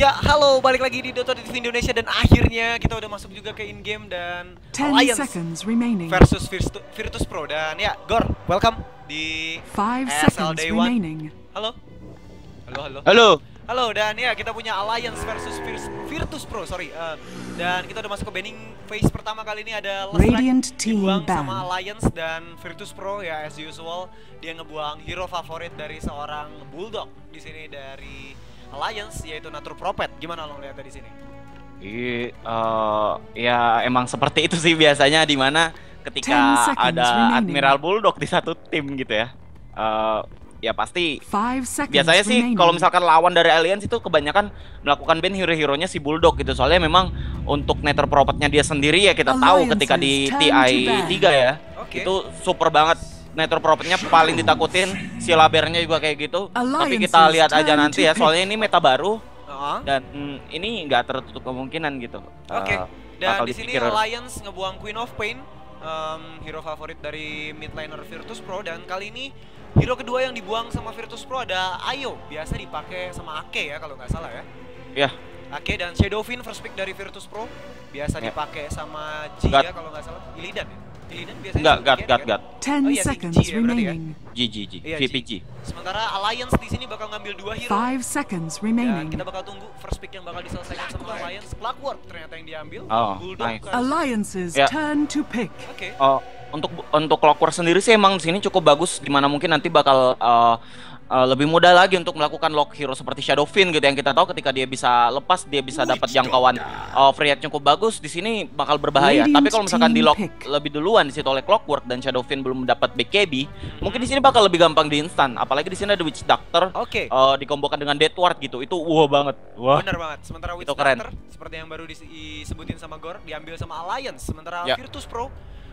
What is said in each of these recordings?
Ya, halo, balik lagi di Dota TV Indonesia dan akhirnya kita udah masuk juga ke in-game dan Alliance versus Virtus Pro. Dan ya, Gor, welcome di ESL Day 1. Halo. Halo, dan ya kita punya Alliance versus Virtus Pro, dan kita udah masuk ke banning phase pertama. Kali ini ada Last dibuang sama Alliance, dan Virtus Pro ya as usual dia ngebuang hero favorit dari seorang Bulldog di sini dari Alliance, yaitu Natur Prophet. Gimana lo lihat di sini? Ya emang seperti itu sih biasanya, dimana ketika ada Admiral Bulldog di satu tim gitu ya. Ya pasti biasanya sih kalau misalkan lawan dari Alliance itu kebanyakan melakukan ban hero-heronya si Bulldog gitu. Soalnya memang untuk Natur Prophetnya dia sendiri ya kita tahu ketika di TI 3 ya, itu super banget. Natur Prophetnya paling ditakutin, si Labernya juga kayak gitu. Tapi kita lihat aja nanti ya, soalnya ini meta baru dan ini nggak tertutup kemungkinan gitu. Dan di sini Alliance ngebuang Queen of Pain, hero favorit dari mid laner Virtus Pro, dan kali ini hero kedua yang dibuang sama Virtus Pro ada Ayo, biasa dipakai sama Ake ya kalau nggak salah ya. Iya. Ake dan Shadowfiend first pick dari Virtus Pro, biasa dipakai sama G ya kalau nggak salah. Illidan ya? Enggak, God. 10 seconds remaining. VPG. Sementara Alliance di sini bakal ngambil 2 hero. 5 seconds remaining. Dan kita bakal tunggu first pick yang bakal diselesaikan sama Alliance. Clockwork ternyata yang diambil. Nice. Alliance's turn to pick. Untuk Clockwork sendiri sih emang di sini cukup bagus, dimana mungkin nanti bakal lebih mudah lagi untuk melakukan lock hero seperti Shadowfiend gitu, yang kita tahu ketika dia bisa lepas, dia bisa dapat jangkauan free hit cukup bagus. Di sini bakal berbahaya. Tapi kalau misalkan di lock lebih duluan di situ oleh Clockwork dan Shadowfiend belum dapat BKB, mungkin di sini bakal lebih gampang di instan. Apalagi di sini ada Witch Doctor dikombokan dengan Deathward gitu. Itu banget. Bener banget. Sementara Witch Doctor seperti yang baru disebutin sama Gor, diambil sama Alliance. Sementara Virtus Pro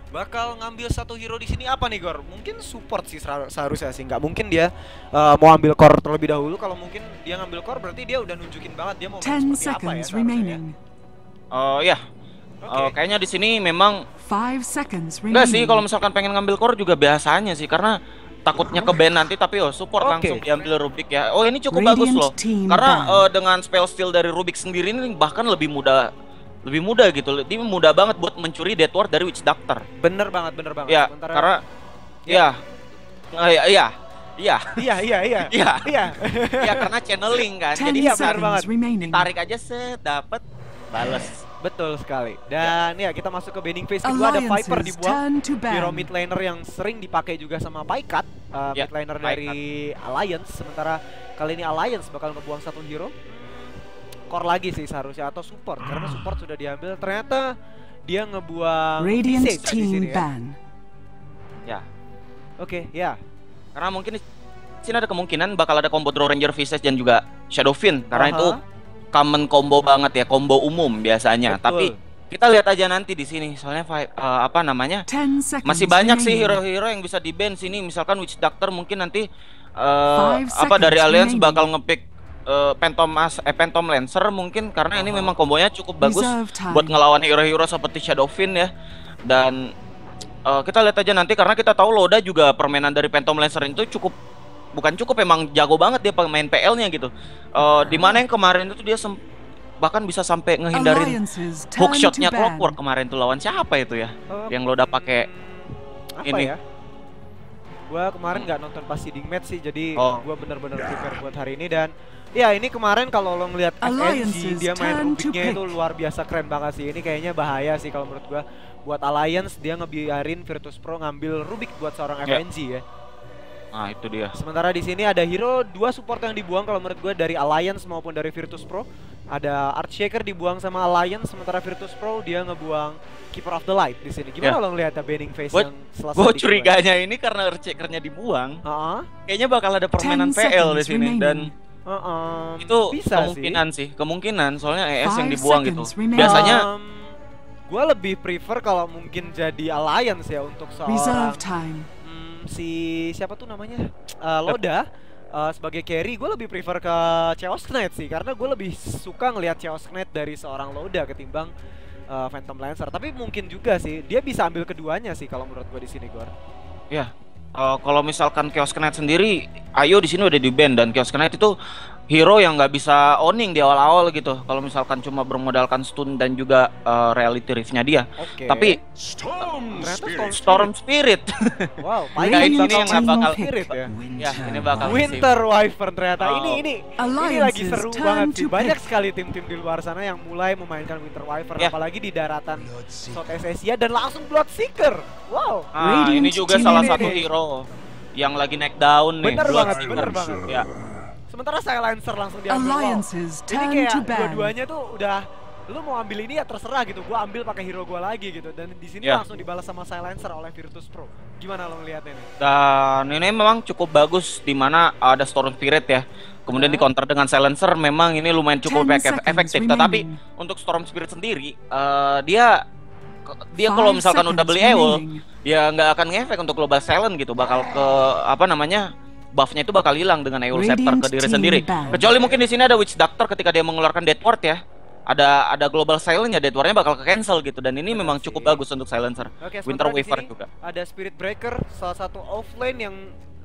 bakal ngambil satu hero di sini. Apa nih Gor? Mungkin support sih seharusnya sih. Nggak mungkin dia mau ambil core terlebih dahulu. Kalau mungkin dia ngambil core berarti dia udah nunjukin banget dia mau main seperti apa ya seharusnya. Kayaknya di sini memang 5 seconds enggak sih, kalau misalkan pengen ngambil core juga biasanya sih, karena takutnya ke ban nanti, tapi support langsung diambil Rubik ya. Ini cukup bagus loh. Karena dengan spell steal dari Rubik sendiri ini bahkan lebih mudah gitu. Dia mudah banget buat mencuri Deathward dari Witch Doctor. Bener banget. Ya, karena ya karena channeling kan. Jadi benar banget. Tarik aja dapat balas. Betul sekali. Dan ya kita masuk ke banning phase kedua. Ada Viper dibuang, hero mid laner yang sering dipakai juga sama Paikat, mid laner dari Alliance. Sementara kali ini Alliance bakal ngebuang satu hero. Core lagi sih seharusnya, atau support, karena support sudah diambil. Ternyata dia ngebuang Radiant team ban. Karena mungkin di sini ada kemungkinan bakal ada combo Draw Ranger Visage dan juga Shadowfiend, karena itu common combo banget ya, combo umum biasanya. Tapi kita lihat aja nanti di sini, soalnya masih banyak sih hero-hero yang bisa di ban sini. Misalkan Witch Doctor mungkin nanti dari Alliance bakal ngepick Phantom Lancer mungkin, karena ini memang kombonya cukup bagus buat ngelawan hero-hero seperti Shadowfiend ya. Dan kita lihat aja nanti, karena kita tahu Loda juga permainan dari Phantom Lancer itu emang jago banget dia pemain PL-nya gitu. Dimana yang kemarin itu dia bahkan bisa sampai ngehindarin hookshotnya Clockwork kemarin tuh. Lawan siapa itu ya yang Loda pakai ini? Gua kemarin nggak nonton pas seeding match sih, jadi gua bener-bener prepare buat hari ini. Dan ya ini kemarin kalau lo ngeliat FNG dia main Rubiknya itu luar biasa keren banget sih. Ini kayaknya bahaya sih kalau menurut gua buat Alliance, dia ngebiarin Virtus Pro ngambil Rubik buat seorang FNG ya. Nah itu dia. Sementara di sini ada hero 2 support yang dibuang kalau menurut gua, dari Alliance maupun dari Virtus Pro. Ada Archshaker dibuang sama Alliance, sementara Virtus Pro dia ngebuang Keeper of the Light di sini. Gimana lo ngeliat banning phase yang selesai? Gue curiganya ini karena Archshakernya dibuang. Kayaknya bakal ada permainan PL di sini, dan itu bisa kemungkinan soalnya ES yang dibuang gitu. Biasanya gue lebih prefer kalau mungkin jadi Alliance ya untuk seorang siapa tuh namanya, Loda. Sebagai carry gue lebih prefer ke Chaos Knight sih, karena gue lebih suka ngelihat Chaos Knight dari seorang Loda ketimbang Phantom Lancer. Tapi mungkin juga sih dia bisa ambil keduanya sih kalau menurut gue di sini, Gor. Ya, kalau misalkan Chaos Knight sendiri, Ayo di sini udah di ban, dan Chaos Knight itu hero yang nggak bisa owning di awal-awal gitu. Kalau misalkan cuma bermodalkan stun dan juga reality rift-nya dia. Tapi Storm Spirit. Wow, ini yang bakal bakal Spirit ya. Ya, ini bakal Winter Wyvern ternyata. Ini lagi Alliances seru turn banget sih. to Banyak pick. sekali tim-tim di luar sana yang mulai memainkan Winter Wyvern, Ya. apalagi di daratan Southeast Asia dan langsung Bloodseeker. Wow. Nah, ini Radiant juga team salah ini satu nih. hero yang lagi naik daun nih. Bener banget, Bloodseeker. bener banget. Ya. Sementara Silencer langsung diambil. Alliances Wow. Ini turn kayak to ban. dua-duanya tuh udah, lu mau ambil ini ya terserah gitu. Gua ambil pakai hero gua lagi gitu. Dan di sini Ya. langsung dibalas sama Silencer oleh Virtus Pro. Gimana lo ngeliatnya nih? Dan ini memang cukup bagus di mana ada Storm Spirit ya. Kemudian di counter dengan Silencer memang ini lumayan cukup 10 seconds efektif. remaining. Tetapi untuk Storm Spirit sendiri dia kalau 5 misalkan udah seconds beli Eol, remaining. ya nggak akan ngefek untuk Global Silent gitu. Bakal ke buffnya itu bakal hilang dengan Eol Scepter ke diri Radiant sendiri. team ban. Kecuali mungkin di sini ada Witch Doctor ketika dia mengeluarkan Death Ward ya. Ada Global Silent ya, Death Ward-nya bakal ke cancel gitu. Dan ini memang cukup bagus untuk Silencer. Oke, Winter sementara di Wyvern sini juga. ada Spirit Breaker, salah satu offlane yang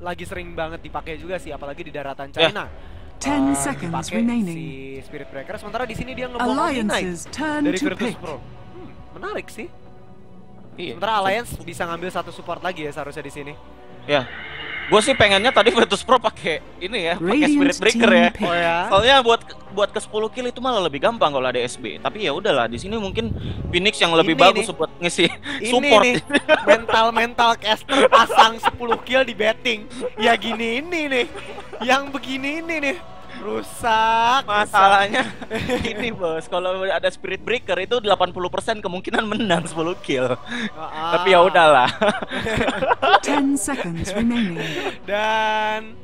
lagi sering banget dipakai juga sih, apalagi di daratan Ya. China. 10 seconds Dipakai remaining. si Spirit Breaker. Sementara di sini dia ngebawa Knight Alliances turn dari to Virtus pick. Pro. Menarik sih. Iya. Sementara Alliance bisa ngambil satu support lagi ya seharusnya di sini. Ya, gue sih pengennya tadi Virtus Pro pakai ini ya, pakai Radiant Spirit Breaker ya. team pick. Oh ya. Soalnya buat ke 10 kill itu malah lebih gampang kalau ada SB. Tapi ya udahlah, di sini mungkin Phoenix yang lebih Ini bagus nih. buat ngisi Ini support. nih mental caster pasang 10 kill di betting. Ya gini ini nih. Yang begini ini nih. Rusak. Masalahnya ini bos, kalau ada Spirit Breaker itu 80% kemungkinan menang 10 kill. Tapi ya udahlah. 10 seconds remaining. Dan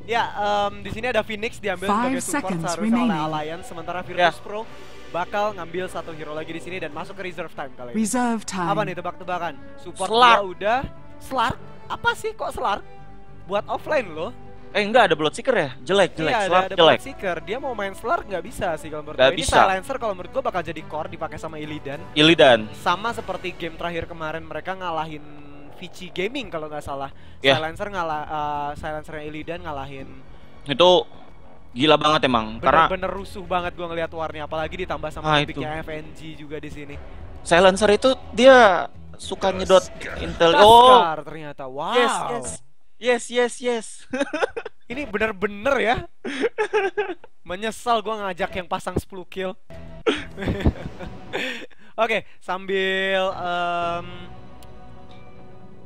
ya di sini ada Phoenix diambil 5 sebagai support seconds seharusnya oleh remaining. Alliance, sementara Ya. Virtus Pro bakal ngambil satu hero lagi di sini dan masuk ke reserve time kali ini. Reserve Apa time. nih tebak-tebakan? Support Slark. gua udah. Slark? Apa sih kok Slark? Buat offline loh. Enggak ada Bloodseeker ya? Jelek. Iya, Slark ada jelek. Bloodseeker. Dia mau main Slark nggak bisa sih kalau menurut Nggak gue. Ini bisa. Silencer kalau menurut gue bakal jadi core dipakai sama Illidan. Illidan. Sama seperti game terakhir kemarin mereka ngalahin Vici Gaming kalau nggak salah. Ya. Silencernya Illidan ngalahin. Itu gila banget emang. Karena Bener-bener rusuh banget gue ngeliat warnya, apalagi ditambah sama itu. topiknya FNG juga di sini. Silencer itu dia suka nyedot intel. Taskar ternyata. Wow. Yes. Ini bener-bener ya. Menyesal gue ngajak yang pasang 10 kill. Oke, sambil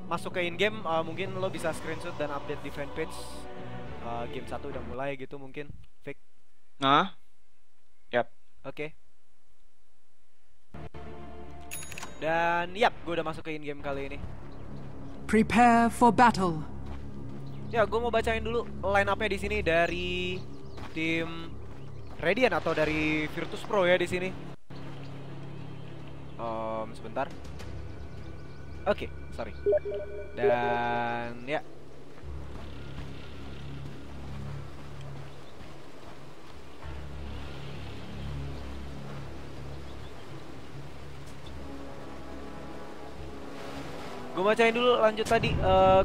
masuk ke in-game, mungkin lo bisa screenshot dan update di fanpage. Game 1 udah mulai gitu mungkin. Fake. Nah. Yap. Oke. Dan yap, gue udah masuk ke in-game kali ini. Prepare for battle. Ya, gue mau bacain dulu line up-nya di sini dari tim Radiant atau dari Virtus Pro ya di sini. Sebentar. Oke, sorry. Dan ya. Gue bacain dulu lanjut tadi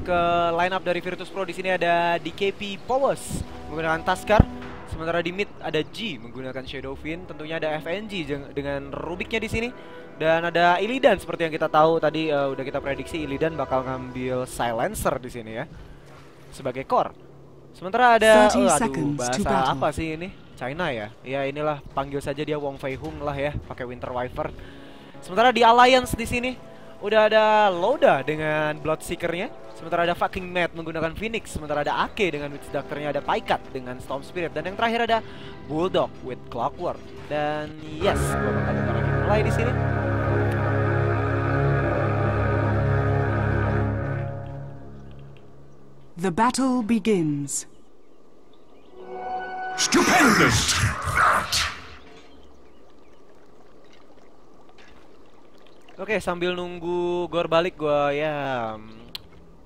ke line up dari Virtus Pro. Di sini ada DKP Powers menggunakan Taskar, sementara di mid ada G menggunakan Shadowfiend, tentunya ada FNG dengan Rubiknya di sini, dan ada Illidan seperti yang kita tahu tadi udah kita prediksi Illidan bakal ngambil Silencer di sini ya sebagai core. Sementara ada 30 aduh seconds to bahasa battle. apa sih ini? China ya? Ya inilah, panggil saja dia Wong Fei Hung lah ya, pakai Winter Wyvern. Sementara di Alliance di sini udah ada Loda dengan Bloodseeker-nya, sementara ada fucking Matt menggunakan Phoenix, sementara ada Ake dengan Witch Doctor-nya, ada Paikat dengan Storm Spirit, dan yang terakhir ada Bulldog with Clockwork. Dan yes, gua bakal bentar lagi mulai di sini. The battle begins. Stupendous! Oke, sambil nunggu Gor balik, gua ya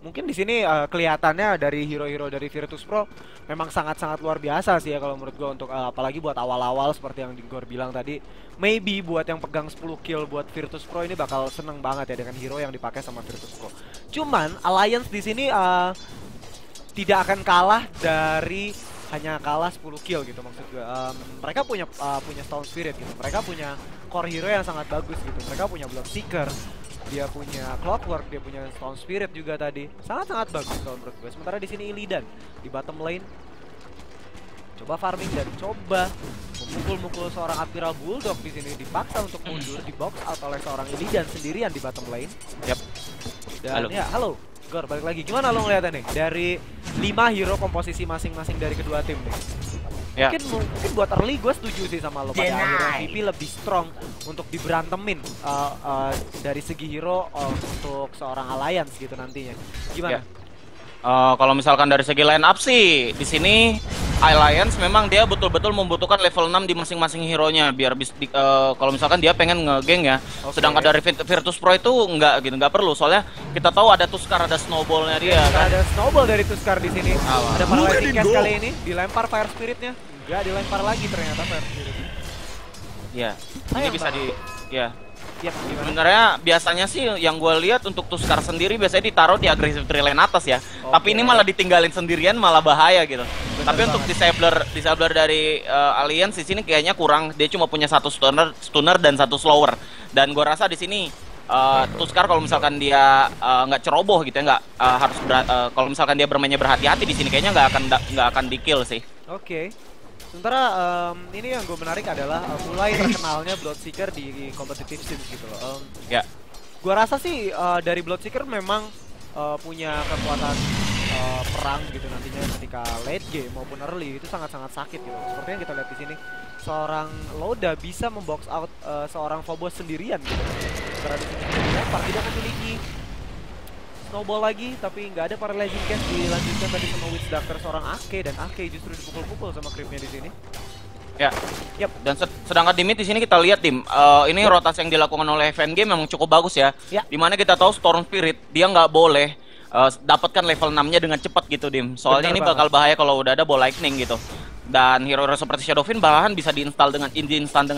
mungkin di sini kelihatannya dari hero-hero dari Virtus Pro memang sangat-sangat luar biasa sih ya kalau menurut gua, untuk apalagi buat awal-awal seperti yang Gor bilang tadi. Maybe buat yang pegang 10 kill buat Virtus Pro ini bakal seneng banget ya dengan hero yang dipakai sama Virtus Pro. Cuman Alliance di sini tidak akan kalah dari hanya kalah 10 kill gitu maksud gue. Mereka punya Stone Spirit gitu. Mereka punya core hero yang sangat bagus gitu. Mereka punya Bloodseeker, dia punya Clockwork, dia punya Stone Spirit juga tadi. Sangat-sangat bagus kalau menurut gue. Sementara di sini Illidan di bottom lane coba farming dan coba memukul-mukul seorang Admiral Bulldog di sini, dipaksa untuk mundur, di box out oleh seorang Illidan sendirian di bottom lane. Yap. Dan halo. Ya, halo. Gor, balik lagi. Gimana lo ngeliatnya nih dari 5 hero komposisi masing-masing dari kedua tim nih? Ya. Mungkin buat early gue setuju sih sama lo, pada akhirnya MVP lebih strong untuk diberantemin dari segi hero untuk seorang Alliance gitu nantinya. Gimana? Ya. Kalau misalkan dari segi line up sih di sini Alliance memang dia betul-betul membutuhkan level 6 di masing-masing hero-nya biar kalau misalkan dia pengen ngegeng ya. Okay. Sedangkan dari Virtus Pro itu enggak gitu, enggak perlu. Soalnya kita tahu ada Tuskar, ada snowball-nya dia kan. Ada snowball dari Tuskar di sini. Ada paralyzing cast kali ini, dilempar Fire Spirit-nya. Enggak dilempar lagi ternyata Fire Spirit. Ya. Ini bisa ya. Yep, sebenarnya biasanya sih yang gue lihat untuk Tuskar sendiri biasanya ditaruh di agresif tree lane atas ya. Okay. Tapi ini malah ditinggalin sendirian, malah bahaya gitu. Bener tapi banget. Untuk disabler dari Alliance di sini kayaknya kurang. Dia cuma punya satu stunner dan satu slower. Dan gue rasa di sini Tuskar kalau misalkan dia nggak ceroboh gitu ya, nggak harus kalau misalkan dia bermainnya berhati-hati di sini kayaknya nggak akan di kill sih. Oke. Sementara ini yang gue menarik adalah mulai terkenalnya Bloodseeker di competitive scenes gitu loh. Ya. Gue rasa sih dari Bloodseeker memang punya kekuatan perang gitu nantinya ketika late game maupun early itu sangat-sangat sakit gitu. Seperti yang kita lihat di sini, seorang Loda bisa membox out seorang Phobos sendirian gitu. Sementara di sini dilempar, tidak memiliki snowball lagi, tapi nggak ada paralyzing cast, dilanjutkan tadi sama Witch Doctor seorang Ake, dan Ake justru dipukul-pukul sama creepnya di sini. Ya, yep. Dan sedangkan di mid di sini kita lihat tim, ini rotasi yang dilakukan oleh FNG memang cukup bagus ya. Dimana kita tahu Storm Spirit dia nggak boleh dapatkan level 6-nya dengan cepat gitu Dim. Soalnya ini bakal bahaya kalau udah ada ball lightning gitu. Dan hero-hero seperti Shadowfiend bahkan bisa diinstal dengan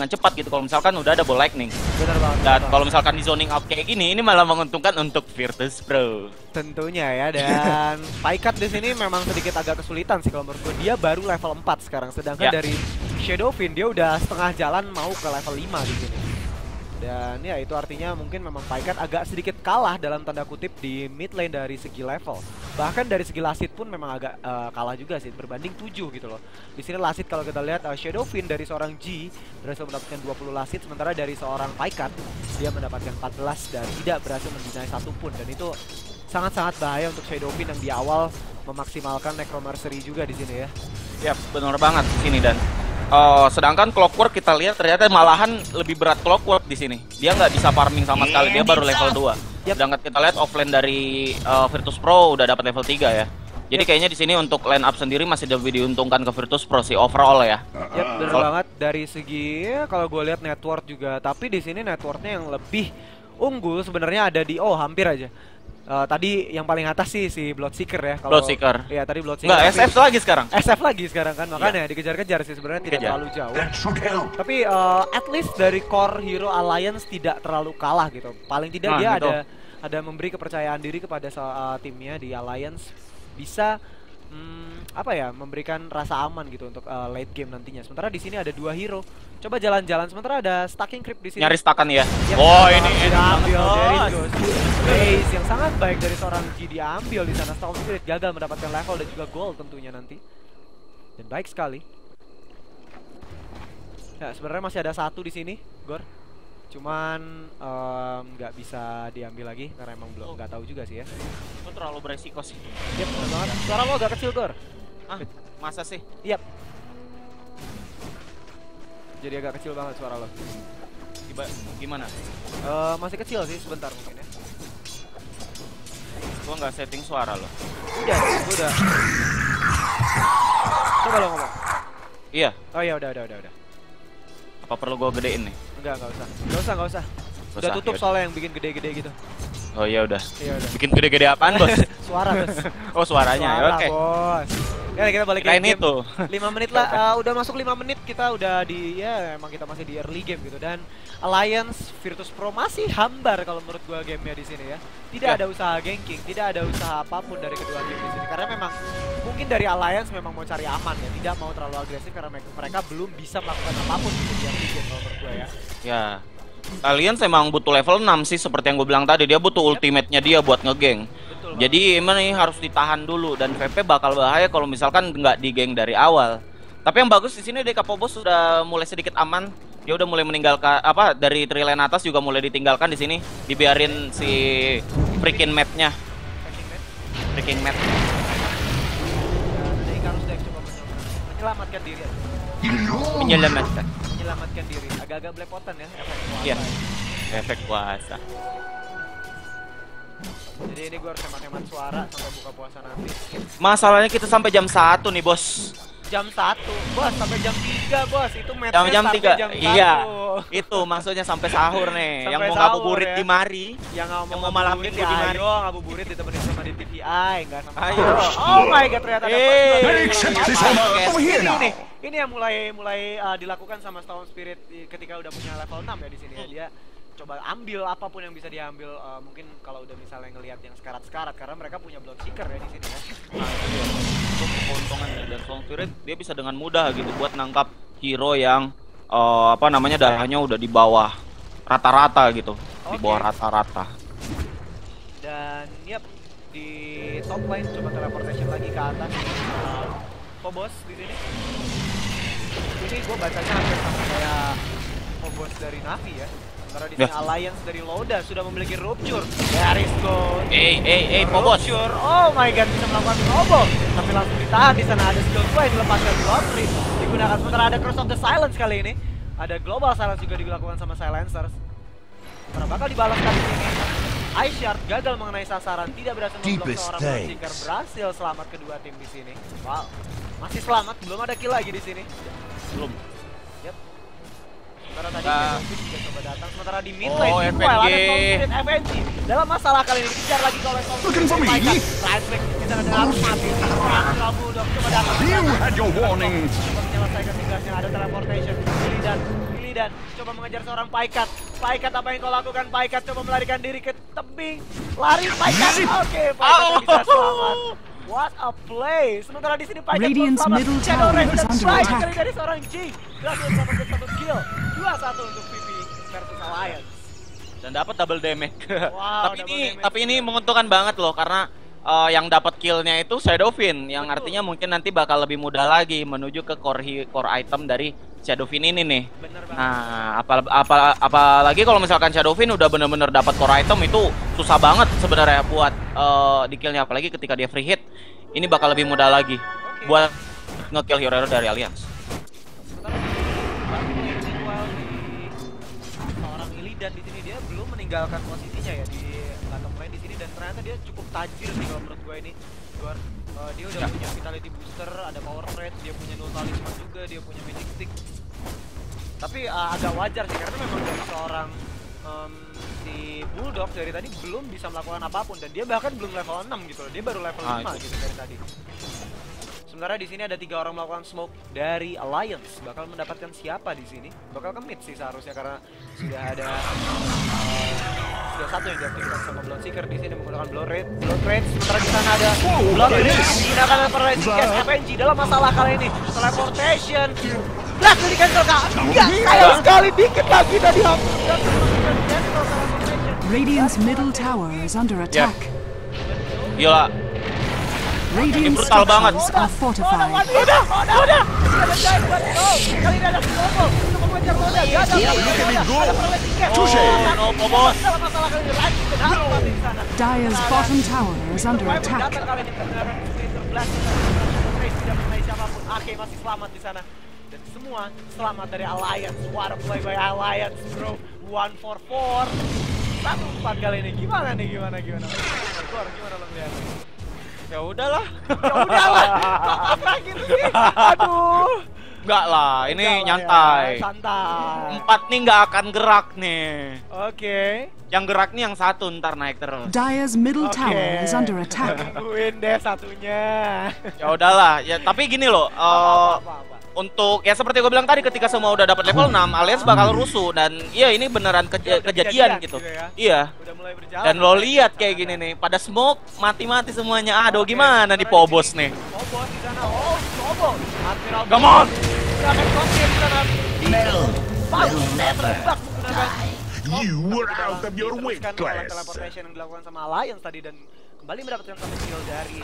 cepat gitu kalau misalkan udah ada ball lightning. Benar banget. Dan kalau misalkan di zoning out kayak gini, ini malah menguntungkan untuk Virtus Pro. Tentunya ya, dan Paikat di sini memang sedikit agak kesulitan sih kalau menurut gue. Dia baru level 4 sekarang, sedangkan dari Shadowfiend dia udah setengah jalan mau ke level 5 di sini. Dan ya itu artinya mungkin memang Paikat agak sedikit kalah dalam tanda kutip di mid lane dari segi level. Bahkan dari segi Lasit pun memang agak kalah juga sih, berbanding 7 gitu loh. Di sini Lasit kalau kita lihat Shadowfiend dari seorang G berhasil mendapatkan 20 Lasit, sementara dari seorang Paikat dia mendapatkan 14 dan tidak berhasil mendinai satupun. Dan itu sangat-sangat bahaya untuk Shadowfiend yang di awal memaksimalkan Necromercery juga di sini ya. Ya, benar banget di sini. Dan sedangkan Clockwork kita lihat ternyata malahan lebih berat Clockwork di sini. Dia nggak bisa farming sama sekali, dia baru level 2. Sedangkan kita lihat offlane dari Virtus Pro udah dapat level 3 ya. Jadi kayaknya di sini untuk line up sendiri masih lebih diuntungkan ke Virtus Pro sih overall ya. Yap, benar banget dari segi kalau gue lihat network juga, tapi di sini networknya yang lebih unggul sebenarnya ada di hampir aja. Tadi yang paling atas sih si Bloodseeker ya. Bloodseeker. Iya, tadi Bloodseeker. Nggak, SF lagi sekarang. SF lagi sekarang kan, makanya dikejar-kejar sih sebenarnya tidak terlalu jauh. Tapi at least dari core hero Alliance tidak terlalu kalah gitu. Paling tidak dia ada memberi kepercayaan diri kepada timnya di Alliance, bisa memberikan rasa aman gitu untuk late game nantinya. Sementara di sini ada 2 hero. Coba jalan-jalan, sementara ada stacking creep di sini. Nyari stakan ya. Ini diambil dari base yang sangat baik dari seorang G, diambil di sana. Stone Spirit gagal mendapatkan level dan juga gold tentunya nanti. Dan baik sekali. Ya, sebenarnya masih ada 1 di sini, Gor. Cuman nggak bisa diambil lagi karena emang belum nggak tahu juga sih ya. Itu terlalu beresiko sih. Yap, benar banget. Suara lo agak kecil, Gor. Masa sih? Yap. Jadi agak kecil banget suara lo. Gimana? Masih kecil sih, sebentar mungkin ya. Gua nggak setting suara lo. Udah. Coba lo ngomong. Iya. Oh iya, udah. Apa perlu gua gedein nih? Enggak usah. Udah tutup soalnya yang bikin gede-gede gitu. Oh iya udah. Iya udah. Bikin gede-gede apaan, Bos? Suara, Bos. Oh, suaranya. Suara, Oke. Bos. Ya kita balik ke Kirain game. itu. 5 menit lah, udah masuk 5 menit kita udah di ya emang kita masih di early game gitu dan Alliance Virtus Pro masih hambar kalau menurut gua gamenya di sini ya. Tidak ada usaha ganking, tidak ada usaha apapun dari kedua tim di sini karena memang mungkin dari Alliance memang mau cari aman ya, tidak mau terlalu agresif karena mereka belum bisa melakukan apapun gitu di early game kalau menurut gua ya. Ya. Alliance emang butuh level 6 sih seperti yang gue bilang tadi, dia butuh ultimate-nya dia buat ngegeng. Jadi emang ini harus ditahan dulu dan VP bakal bahaya kalau misalkan nggak digeng dari awal. Tapi yang bagus di sini DK Phobos sudah mulai sedikit aman. Dia udah mulai meninggalkan apa dari tri lane atas juga mulai ditinggalkan di sini. Dibiarin si freaking map-nya. Freaking map. Jadi harus coba menyelamatkan diri. Menyelamatkan diri. Agak-agak belepotan ya efek kuasa. Iya. Efek kuasa. Jadi ini gue harus hemat-hemat suara sampai buka puasa nanti. Masalahnya kita sampai jam 1 nih, Bos. Jam 1, Bos, sampai jam 3, Bos. Itu match Jam 3. jam 1. Iya. Itu maksudnya sampai sahur nih. Sampai yang mau sahur, ngabuburit ya. di mari. Yang mau malam minggu di mari. Ayo ngabuburit ditemenin sama di TVI, enggak sama. Ayo. Oh my god, ternyata Over here now. Ini yang mulai dilakukan sama Stone Spirit ketika udah punya level 6 ya di sini ya. Dia coba ambil apapun yang bisa diambil, mungkin kalau udah misalnya ngelihat yang sekarat-sekarat karena mereka punya Bloodseeker ya di sini ya. Itu keuntungannya dan Stone Spirit dia bisa dengan mudah gitu buat nangkap hero yang apa namanya darahnya udah di bawah rata-rata gitu, di bawah rata-rata. Dan yep, di top lane coba teleportation lagi ke atas. Phobos di sini. Ini gue bacanya hampir sama kayak Phobos dari Navi ya. Karena di sini Alliance dari Loda sudah memiliki Rupture. There is go. Phobos. Rupture. Oh my god, bisa melakukan combo. Tapi langsung ditahan di sana ada skill 2 yang dilepaskan di Lottery. Digunakan sementara ada Curse of the Silence kali ini. Ada Global Silence juga dilakukan sama Silencers. Karena bakal dibalas kali ini. Ice Shard gagal mengenai sasaran, tidak berhasil memblok seorang Bloodseeker, berhasil selamat kedua tim di sini. Wow, masih selamat, belum ada kill lagi di sini. Belum. Yep. Sementara tadi juga coba datang, sementara di mid lane FNG. ada Stone Spirit FNG. Dalam masalah kali ini dikejar lagi oleh Stone Spirit. Right click di sana dengan Bulldog coba datang. Coba menyelesaikan tugasnya, ada teleportation. Dan coba mengejar seorang Paikat. Paikat apa yang kau lakukan? Paikat coba melarikan diri ke tebing. Lari Paikat. Oke, Paikat bisa selamat. What a play. Sementara di sini Paikat selamat. Shadow Rain dan strike kali dari seorang Jing. Berhasil mendapatkan 1 kill. 2-1 untuk VP versus Alliance. Dan dapat double damage. Wow, tapi ini menguntungkan banget loh karena yang dapat killnya itu Shadowfiend yang artinya mungkin nanti bakal lebih mudah lagi menuju ke core item dari Shadowfiend ini nih. Bener banget. Nah, apalagi kalau misalkan Shadowfiend udah bener-bener dapat core item itu susah banget sebenarnya buat di killnya, apalagi ketika dia free hit. Ini bakal lebih mudah lagi buat nge-kill hero dari Alliance. Seorang Illidan di sini dia belum meninggalkan posisinya ya di bottom lane di sini dan ternyata dia cukup tajir sih kalau menurut gue ini. Dia udah punya vitality booster, ada power thread, dia punya null talisman juga, dia punya magic stick. Tapi agak wajar sih karena memang dari seorang si Bulldog dari tadi belum bisa melakukan apapun dan dia bahkan belum level 6 gitu loh. Dia baru level 5 gitu dari tadi. Sementara di sini ada 3 orang melakukan smoke dari Alliance. Bakal mendapatkan siapa di sini? Bakal ke mid sih seharusnya karena sudah ada sudah satu yang diaktifkan sama Bloodseeker di sini menggunakan Blood Rage. Sementara di sana ada Blood Rage menggunakan Paralyzing Gas FNG dalam masalah kali ini. Teleportation. Berhasil di cancel kak. Ya, sayang sekali dikit lagi tadi hampir. Radiant's middle tower is under attack. Gila. Radiant brutal banget. structures are fortified. Udah. Kali ini ada Global untuk mengejar Loda. Gagal. No, Phobos. Masalah kali ini lagi kenapa di sana. Dire's bottom tower is under attack. Datang kali ini menggunakan Splinter Blast. Tidak mengenai siapapun. Ake masih selamat di sana. Dan semua selamat dari Alliance. What a play by Alliance, bro. 1-4-4. 1-4 kali ini. Gimana nih? Gimana lo ngeliat? Ya udahlah. Apa gitu sih? Aduh. Enggak lah, ini nyantai. Ya, santai. 4 nih nggak akan gerak nih. Oke. Yang gerak nih yang 1 ntar naik terus. Dire's middle tower is under attack. Tungguin deh satunya. Ya udahlah, ya tapi gini loh. Apa. Untuk ya seperti gue bilang tadi, ketika semua udah dapat level 6, Alliance bakal rusuh dan iya ini beneran kejadian gitu. Ya. Iya. Udah mulai berjalan. Dan lo lihat kayak gini nih, pada smoke mati-mati semuanya. Aduh, gimana nih Pobos nih? Pobos di sana. Oh, Pobos. Admiral. Come on. Akan konfir di sana. Metal will never die. You were out of your weight class. Teleportation yang dilakukan sama Alliance tadi dan kembali mendapatkan satu kill dari.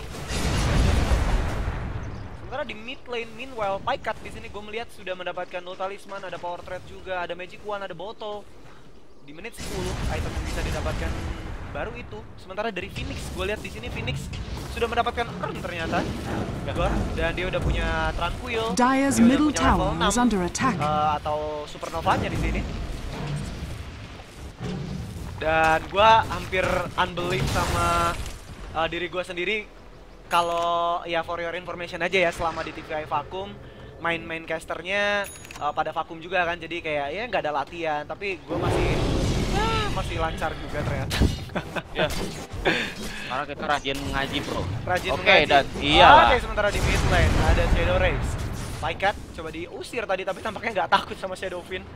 Sementara di mid lane, meanwhile, Paikat di sini gue melihat sudah mendapatkan Null Talisman, ada Power Thread juga, ada Magic Wand, ada Botol. Di menit 10, item yang bisa didapatkan baru itu. Sementara dari Phoenix, gue lihat di sini Phoenix sudah mendapatkan Earn ternyata. Dan dia udah punya Tranquil. Dire's middle tower is under attack. Atau Supernovanya di sini. Dan gue hampir unbelief sama diri gue sendiri. Kalau ya for your information aja ya, selama di TVI Vakum main casternya pada vakum juga kan, jadi kayak ya nggak ada latihan, tapi gue masih lancar juga ternyata. Ya. Karena kita rajin ngaji bro. Rajin mengaji. Dan iya. Oke, sementara di mid lane ada Shadow Race. Paikat coba diusir tadi tapi tampaknya nggak takut sama Shadowfin.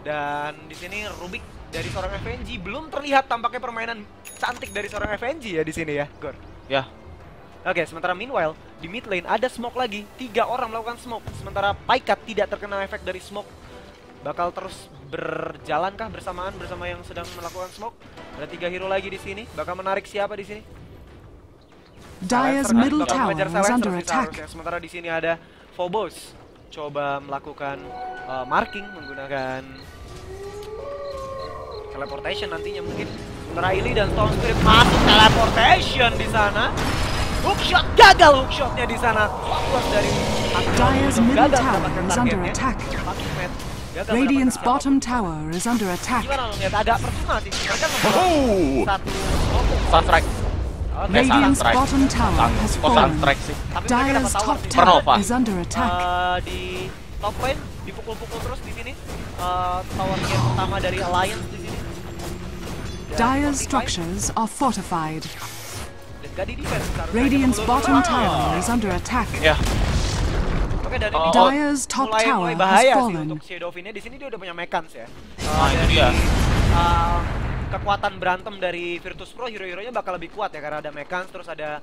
Dan di sini Rubik dari seorang FNG belum terlihat tampaknya permainan cantik dari seorang FNG ya di sini ya, Gor. Ya. Oke, sementara meanwhile di mid lane ada smoke lagi, 3 orang melakukan smoke. Sementara Paikat tidak terkena efek dari smoke. Bakal terus berjalankah bersamaan bersama yang sedang melakukan smoke? Ada 3 hero lagi di sini. Bakal menarik siapa di sini? Dire's middle tower is under attack. Sementara di sini ada Phobos coba melakukan marking menggunakan teleportation nantinya mungkin. Sementara Ili dan Storm Spirit masuk teleportation di sana. Hookshot gagal, hookshotnya di sana. Fokus dari Dire's middle tower is under attack. Gagal Radiant's bottom tower is under attack. Gimana lo lihat? Agak percuma sih. Mereka satu Sunstrike. Radiant's bottom tower has fallen. Sih. Dire's top tower is under attack. Di top lane dipukul-pukul terus di sini. Tower yang pertama dari Alliance di sini. Dire's structures are fortified. Dan Radiant's bottom tower is under attack. Ya. Oke, dan ini Dire's top tower has fallen. Untuk Shadowfin di sini dia udah punya mechans ya. Itu dia. Kekuatan berantem dari Virtus Pro, hero-heronya bakal lebih kuat ya karena ada mechans, terus ada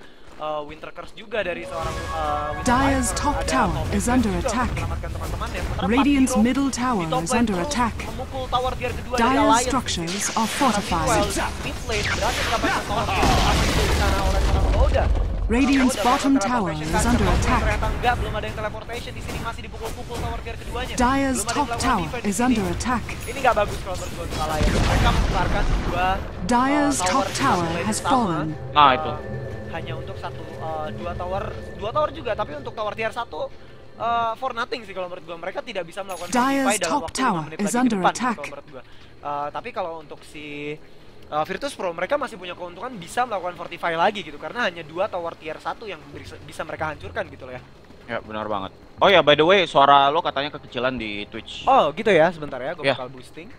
Winter Curse juga dari seorang Dire's top tower is under attack. Radiant's middle tower is under attack. Dire's structures are fortified. Radiant's bottom tower is under attack. Dire's top tower is under attack. Ini nggak bagus kalau menurut gue salah ya. Mereka mengeluarkan Dire's top tower has fallen. Nah itu. Hanya untuk dua tower juga, tapi untuk tower tier 1 for nothing sih kalau menurut gue. Mereka tidak bisa melakukan Dire's dalam top waktu 5 tower menit is lagi under depan attack. kalau menurut gue. Tapi kalau untuk si Virtus Pro, mereka masih punya keuntungan bisa melakukan fortify lagi gitu, karena hanya 2 tower tier 1 yang bisa mereka hancurkan gitu loh ya. Ya benar banget. Oh ya, by the way, suara lo katanya kekecilan di Twitch. Oh gitu ya, sebentar ya, gue bakal boosting.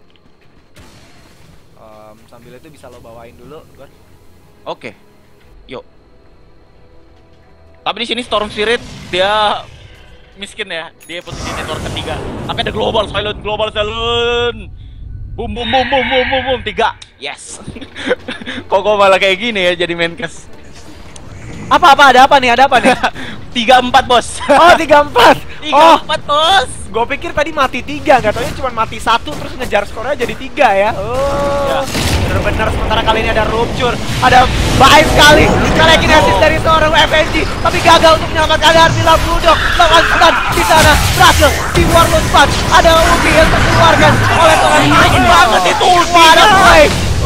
Sambil itu bisa lo bawain dulu, Gon. Oke, yuk. Tapi di sini Storm Spirit dia miskin ya, dia posisi network ketiga. Tapi ada global silent. Boom, 3. Yes. Kok malah kayak gini ya jadi main cast. Ada apa nih? 3-4 bos. Oh 3-4. 3-4 bos. Gue pikir tadi mati 3, nggak taunya cuma mati 1 terus ngejar skornya jadi 3 ya. Oh. Bener-bener sementara kali ini ada rupture, ada baik sekali telekinesis dari seorang FNG, tapi gagal untuk menyelamatkan Armila Bludok. Lawan stun di sana berhasil di Warlord Punch. Ada ulti yang dikeluarkan oleh seorang baik banget itu ultinya.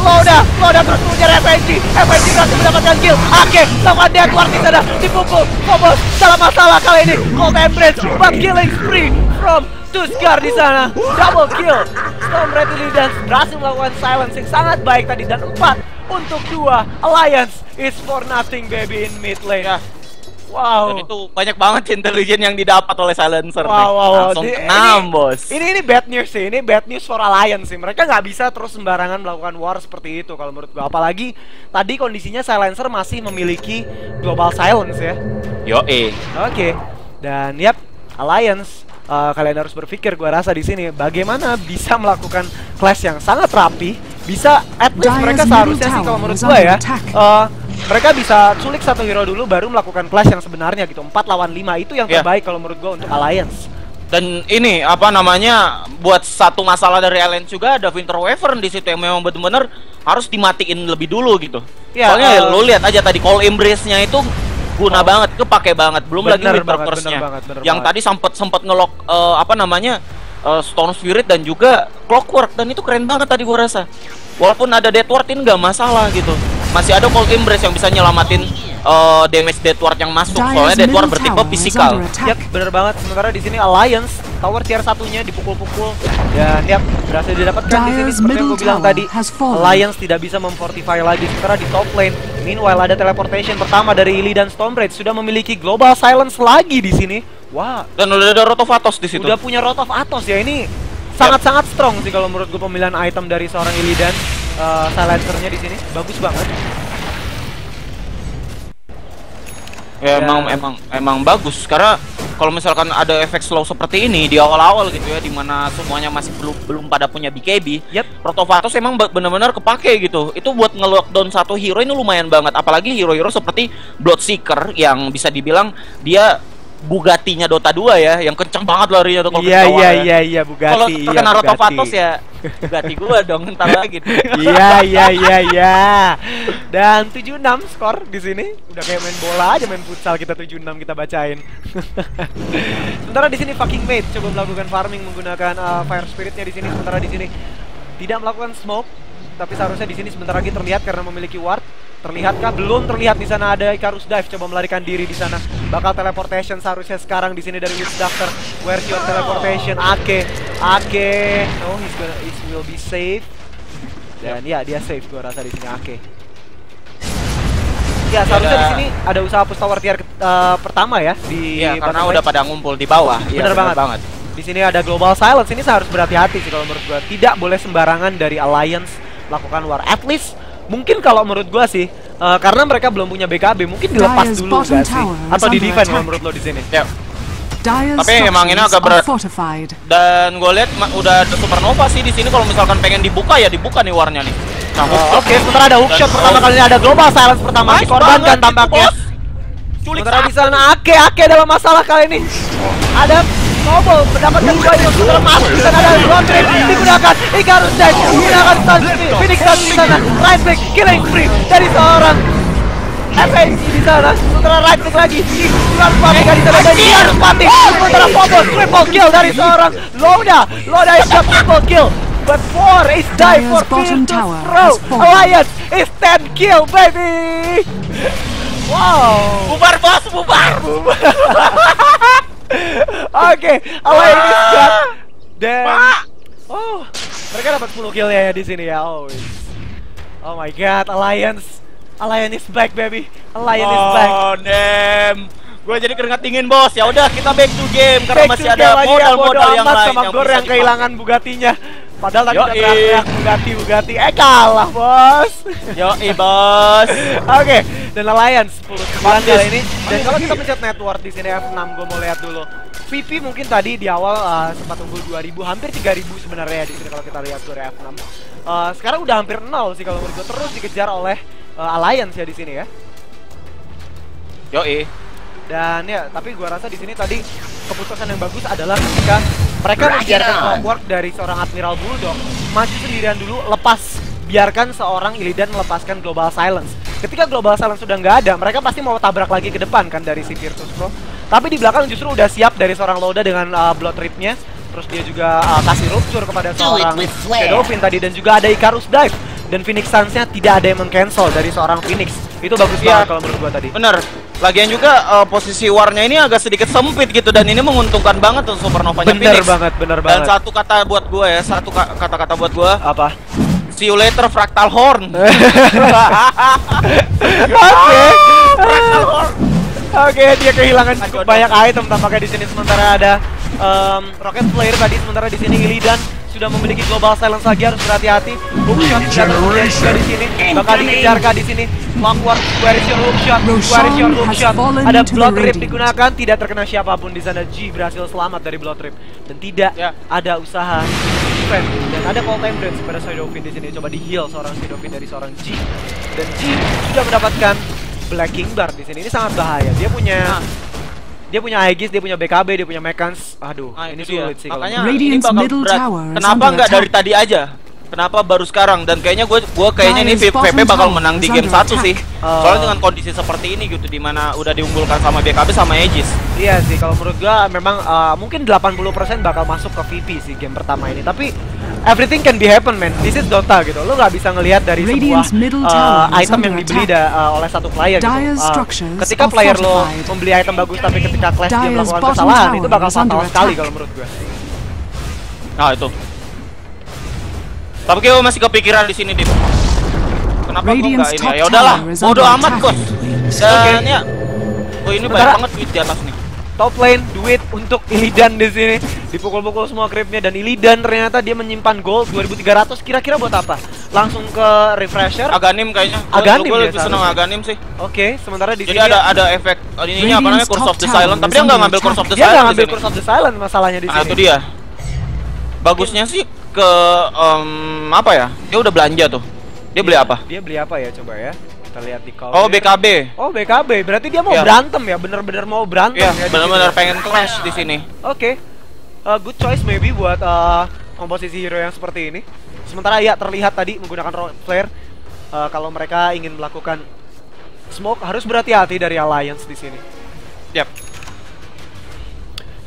Loda terus mengejar FNG berhasil mendapatkan kill. Oke, lawan Deathward di sana dipukul. Phobos dalam masalah kali ini. Cold Embrace, but killing spree from Tuskar di sana, double kill. Storm Red dan berhasil melakukan silencing sangat baik tadi, dan 4 untuk 2. Alliance is for nothing baby in mid lane. Wow. Dan itu banyak banget intelijen yang didapat oleh Silencer. Wow. Langsung kena, bos. Ini bad news sih. Ini bad news for Alliance sih. Mereka nggak bisa terus sembarangan melakukan war seperti itu kalau menurut gua. Apalagi tadi kondisinya Silencer masih memiliki global silence ya. Oke. Dan Alliance, kalian harus berpikir gua rasa di sini bagaimana bisa melakukan clash yang sangat rapi. Bisa at least mereka seharusnya sih kalau menurut gua ya. Mereka bisa culik satu hero dulu baru melakukan clash yang sebenarnya gitu. 4 lawan 5 itu yang terbaik kalau menurut gua untuk Alliance. Dan ini apa namanya, buat satu masalah dari Alliance juga ada Winter Wyvern di situ yang memang benar-benar harus dimatiin lebih dulu gitu. Soalnya lu lihat aja tadi Call Embrace-nya itu guna banget, itu pakai banget. Belum lagi Winter Curse-nya yang tadi sempat ngelok Storm Spirit dan juga Clockwork, dan itu keren banget tadi gua rasa. Walaupun ada Death Ward ini nggak masalah gitu. Masih ada Cold Embrace yang bisa nyelamatin damage Death Ward yang masuk. Soalnya Death Ward bertipe fisikal. Bener banget. Sementara di sini Alliance tower tier satunya dipukul-pukul dan berhasil didapatkan di sini seperti yang gue bilang tadi. Alliance tidak bisa memfortify lagi. Sementara di top lane, meanwhile ada teleportation pertama dari Illidan Stormbreach, sudah memiliki global silence lagi di sini. Wah. Dan udah ada Rot of Athos di situ. Udah punya Rot of Athos ya, ini sangat-sangat strong sih kalau menurut gue pemilihan item dari seorang Illidan. Silencernya di sini bagus banget. Ya emang bagus karena kalau misalkan ada efek slow seperti ini di awal-awal gitu ya, dimana semuanya masih belum pada punya BKB. Protovatos emang benar-benar kepake gitu. Itu buat nge-lockdown satu hero ini lumayan banget. Apalagi hero-hero seperti Bloodseeker yang bisa dibilang dia Bugatti-nya Dota 2 ya, yang kenceng banget larinya tuh kalau Iya Bugatti. Kalau terkena Rotovatos ya Bugatti gua dong entar lagi. Iya. Dan 7-6 skor di sini. Udah kayak main bola aja, main futsal kita 7-6 kita bacain. Sementara di sini fucking mate coba melakukan farming menggunakan Fire Spirit-nya di sini. Sementara di sini tidak melakukan smoke, tapi seharusnya di sini sebentar lagi terlihat karena memiliki ward. Terlihatkah? Belum terlihat. Di sana ada Icarus Dive coba melarikan diri di sana. Bakal teleportation seharusnya sekarang di sini dari Witch Doctor. Where's your teleportation? Ake. No, he will be safe. Dan dia safe gua rasa di sini Ake. Ya, seharusnya di sini ada usaha push tower tier pertama ya di karena udah pada ngumpul di bawah. Bener banget. Di sini ada global silence. Ini harus berhati-hati sih kalau menurut gua. Tidak boleh sembarangan dari Alliance melakukan war. At least mungkin kalau menurut gua sih karena mereka belum punya BKB, mungkin dilepas dulu gak sih? Atau di defend kalau menurut lo di sini? Tapi emang ini agak berat. Dan gue lihat udah ada Supernova sih di sini. Kalau misalkan pengen dibuka ya dibuka nih warnya nih. Oke, sementara ada hookshot pertama kalinya, ada global silence pertama dikorbankan tampaknya. Sementara di sana Ake dalam masalah kali ini. Ada Noble mendapatkan 2 hero, sementara masuk di sana ada drone trip digunakan. Icarus Dive menggunakan stun, Phoenix stun di sana. Right click killing spree dari seorang FNC di sana. Sementara right click lagi Icarus mati di sana dan Icarus mati. Sementara Phobos triple kill dari seorang Loda is got triple kill. But 4 is die for Virtus Pro. Alliance is 10 kill baby. Wow. Bubar bos, bubar. Oke, Alliance is got. Dan mereka dapat 10 kill ya di sini ya. Oh my god, Alliance is back baby. Alliance is back. Oh damn. Gue jadi keringat dingin bos. Ya udah kita back to game karena masih ada modal-modal yang lain sama Gor yang kehilangan Bugatti-nya. Padahal tadi udah teriak Bugatti. Kalah bos. Yoi bos. Oke, dan Alliance 10-9 kali ini. Dan kalau kita pencet network di sini F6, gue mau lihat dulu. VP mungkin tadi di awal sempat unggul 2000, hampir 3000 sebenarnya di sini kalau kita lihat dari F6. Sekarang udah hampir 0 sih kalau menurut gue, terus dikejar oleh Alliance ya di sini ya. Yoi. Dan ya, tapi gua rasa di sini tadi keputusan yang bagus adalah ketika mereka membiarkan clockwork dari seorang Admiral Bulldog maju sendirian dulu, biarkan seorang Illidan melepaskan global silence. Ketika global silence sudah nggak ada, mereka pasti mau tabrak lagi ke depan kan dari si Virtus Pro. Tapi di belakang justru udah siap dari seorang Loda dengan Blood Rip-nya. Terus dia juga kasih rupture kepada seorang Shadowfin tadi, dan juga ada Icarus Dive. Dan Phoenix Suns-nya tidak ada yang meng-cancel dari seorang Phoenix. Itu bagus banget kalau menurut gua tadi. Bener. Lagian juga posisi warnya ini agak sedikit sempit gitu, dan ini menguntungkan banget untuk Supernova-nya Phoenix. Bener banget. Dan satu kata buat gua ya, kata-kata buat gua. Apa? See you later Fractal Horn. Oke. Fractal Horn. Oke, dia kehilangan cukup banyak item tampaknya di sini. Sementara ada Rocket Flare tadi, sementara di sini Illidan sudah memiliki global silence lagi, harus berhati-hati. Hookshot sudah terjadi juga di sini. Bakal dikejar kah di sini? Clockwork, where is your hookshot? Where is your hookshot? Ada blood rip digunakan, tidak terkena siapapun di sana. G berhasil selamat dari blood rip dan tidak ada usaha defense. Dan ada call time break pada Shadowfiend di sini. Coba di heal seorang Shadowfiend dari seorang G. Dan G sudah mendapatkan Black King Bar di sini. Ini sangat bahaya. Dia punya Aegis, dia punya BKB, dia punya Mekans. Aduh, ini sulit sih. Makanya ini bakal berat. Kenapa nggak dari tadi aja? Kenapa baru sekarang? Dan kayaknya gue kayaknya ini VP bakal menang di game 1 sih. Soalnya dengan kondisi seperti ini gitu, dimana udah diunggulkan sama BKB sama Aegis. Iya sih, kalau menurut gue memang mungkin 80% bakal masuk ke VP sih game pertama ini. Tapi everything can be happen, man. This is Dota gitu. Lo nggak bisa ngelihat dari sebuah item yang dibeli oleh satu player gitu. Ketika player lo membeli item bagus tapi ketika clash dia melakukan kesalahan, itu bakal fatal sekali kalau menurut gue. Nah itu. Tapi gue masih kepikiran di sini, Dim. Kenapa gue nggak ini? Ya udahlah, bodo amat bos. Dan ya, ini banyak banget duit di atas nih. Top lane duit untuk Illidan di sini. Dipukul-pukul semua creepnya dan Illidan ternyata dia menyimpan gold 2300. Kira-kira buat apa? Langsung ke refresher? Aghanim kayaknya. Gue lebih seneng Aghanim sih. Oke, sementara di sini ada efek ininya apa namanya, Curse of the Silent. Tapi dia nggak ngambil Curse of the Silent. Dia nggak ngambil Curse of the Silent masalahnya di sini. Nah, itu dia. Bagusnya sih ke apa ya? Dia udah belanja tuh. Dia beli apa? Dia beli apa ya? Coba ya. Kita lihat di call. Oh, BKB. Oh, BKB. Berarti dia mau berantem ya? Bener-bener mau berantem ya? Bener-bener pengen clash di sini. Oke. Good choice maybe buat komposisi hero yang seperti ini. Sementara ya terlihat tadi menggunakan Rocket Flare. Kalau mereka ingin melakukan smoke harus berhati-hati dari Alliance di sini. Yap.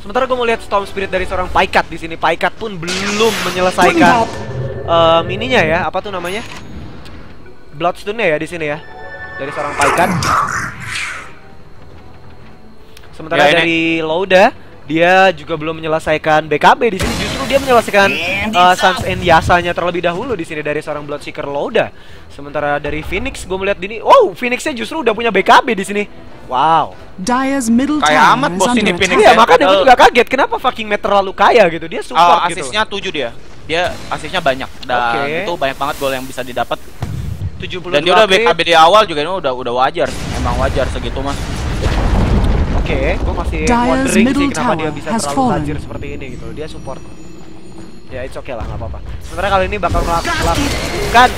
Sementara gue mau lihat Storm Spirit dari seorang Paikat di sini. Paikat pun belum menyelesaikan ininya ya, apa tuh namanya? Bloodstone-nya ya di sini ya. Dari seorang Paikat. Sementara ya, dari Loda, dia juga belum menyelesaikan BKB di sini. Justru dia menyelesaikan Sans and Yasanya terlebih dahulu di sini dari seorang Bloodseeker Loda. Sementara dari Phoenix, gue melihat ini, wow, Phoenix-nya justru udah punya BKB di sini. Wow. Kayak amat bos ini Phoenix. Iya, makanya gue juga kaget kenapa fucking Matt terlalu kaya gitu. Dia support gitu. Asisnya 7 dia. Dia asisnya banyak. Dan itu banyak banget gol yang bisa didapat. 72. Dan dia udah BKB di awal juga, ini udah wajar. Emang wajar segitu mas. Oke, gue masih wondering sih kenapa dia bisa terlalu tajir seperti ini gitu. Dia support. Ya, it's okay lah, nggak apa-apa. Sementara kali ini bakal melakukan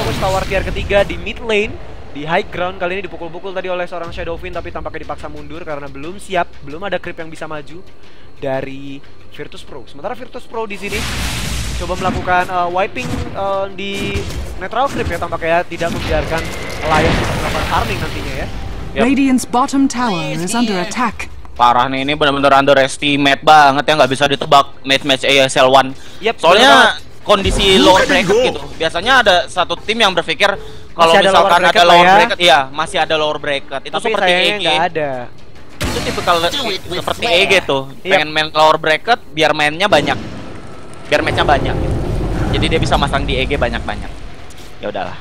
push tower tier ketiga di mid lane. Di high ground kali ini dipukul-pukul tadi oleh seorang Shadowfiend, tapi tampaknya dipaksa mundur karena belum siap, belum ada creep yang bisa maju dari Virtus Pro. Sementara Virtus Pro di sini coba melakukan wiping di netral creep ya, tampaknya tidak membiarkan Alliance melakukan farming nantinya ya. Radiant's bottom tower is under attack. Parah nih, ini benar-benar underestimate banget ya, nggak bisa ditebak match ASL 1. Soalnya kondisi lower bracket gitu. Biasanya ada satu tim yang berpikir kalau misalkan ada lower bracket, iya masih ada lower bracket. Itu tapi seperti EG. Nggak ada. Itu tipikal seperti EG tuh. Pengen main lower bracket biar mainnya banyak, biar matchnya banyak. Jadi dia bisa masang di EG banyak-banyak. Ya udahlah.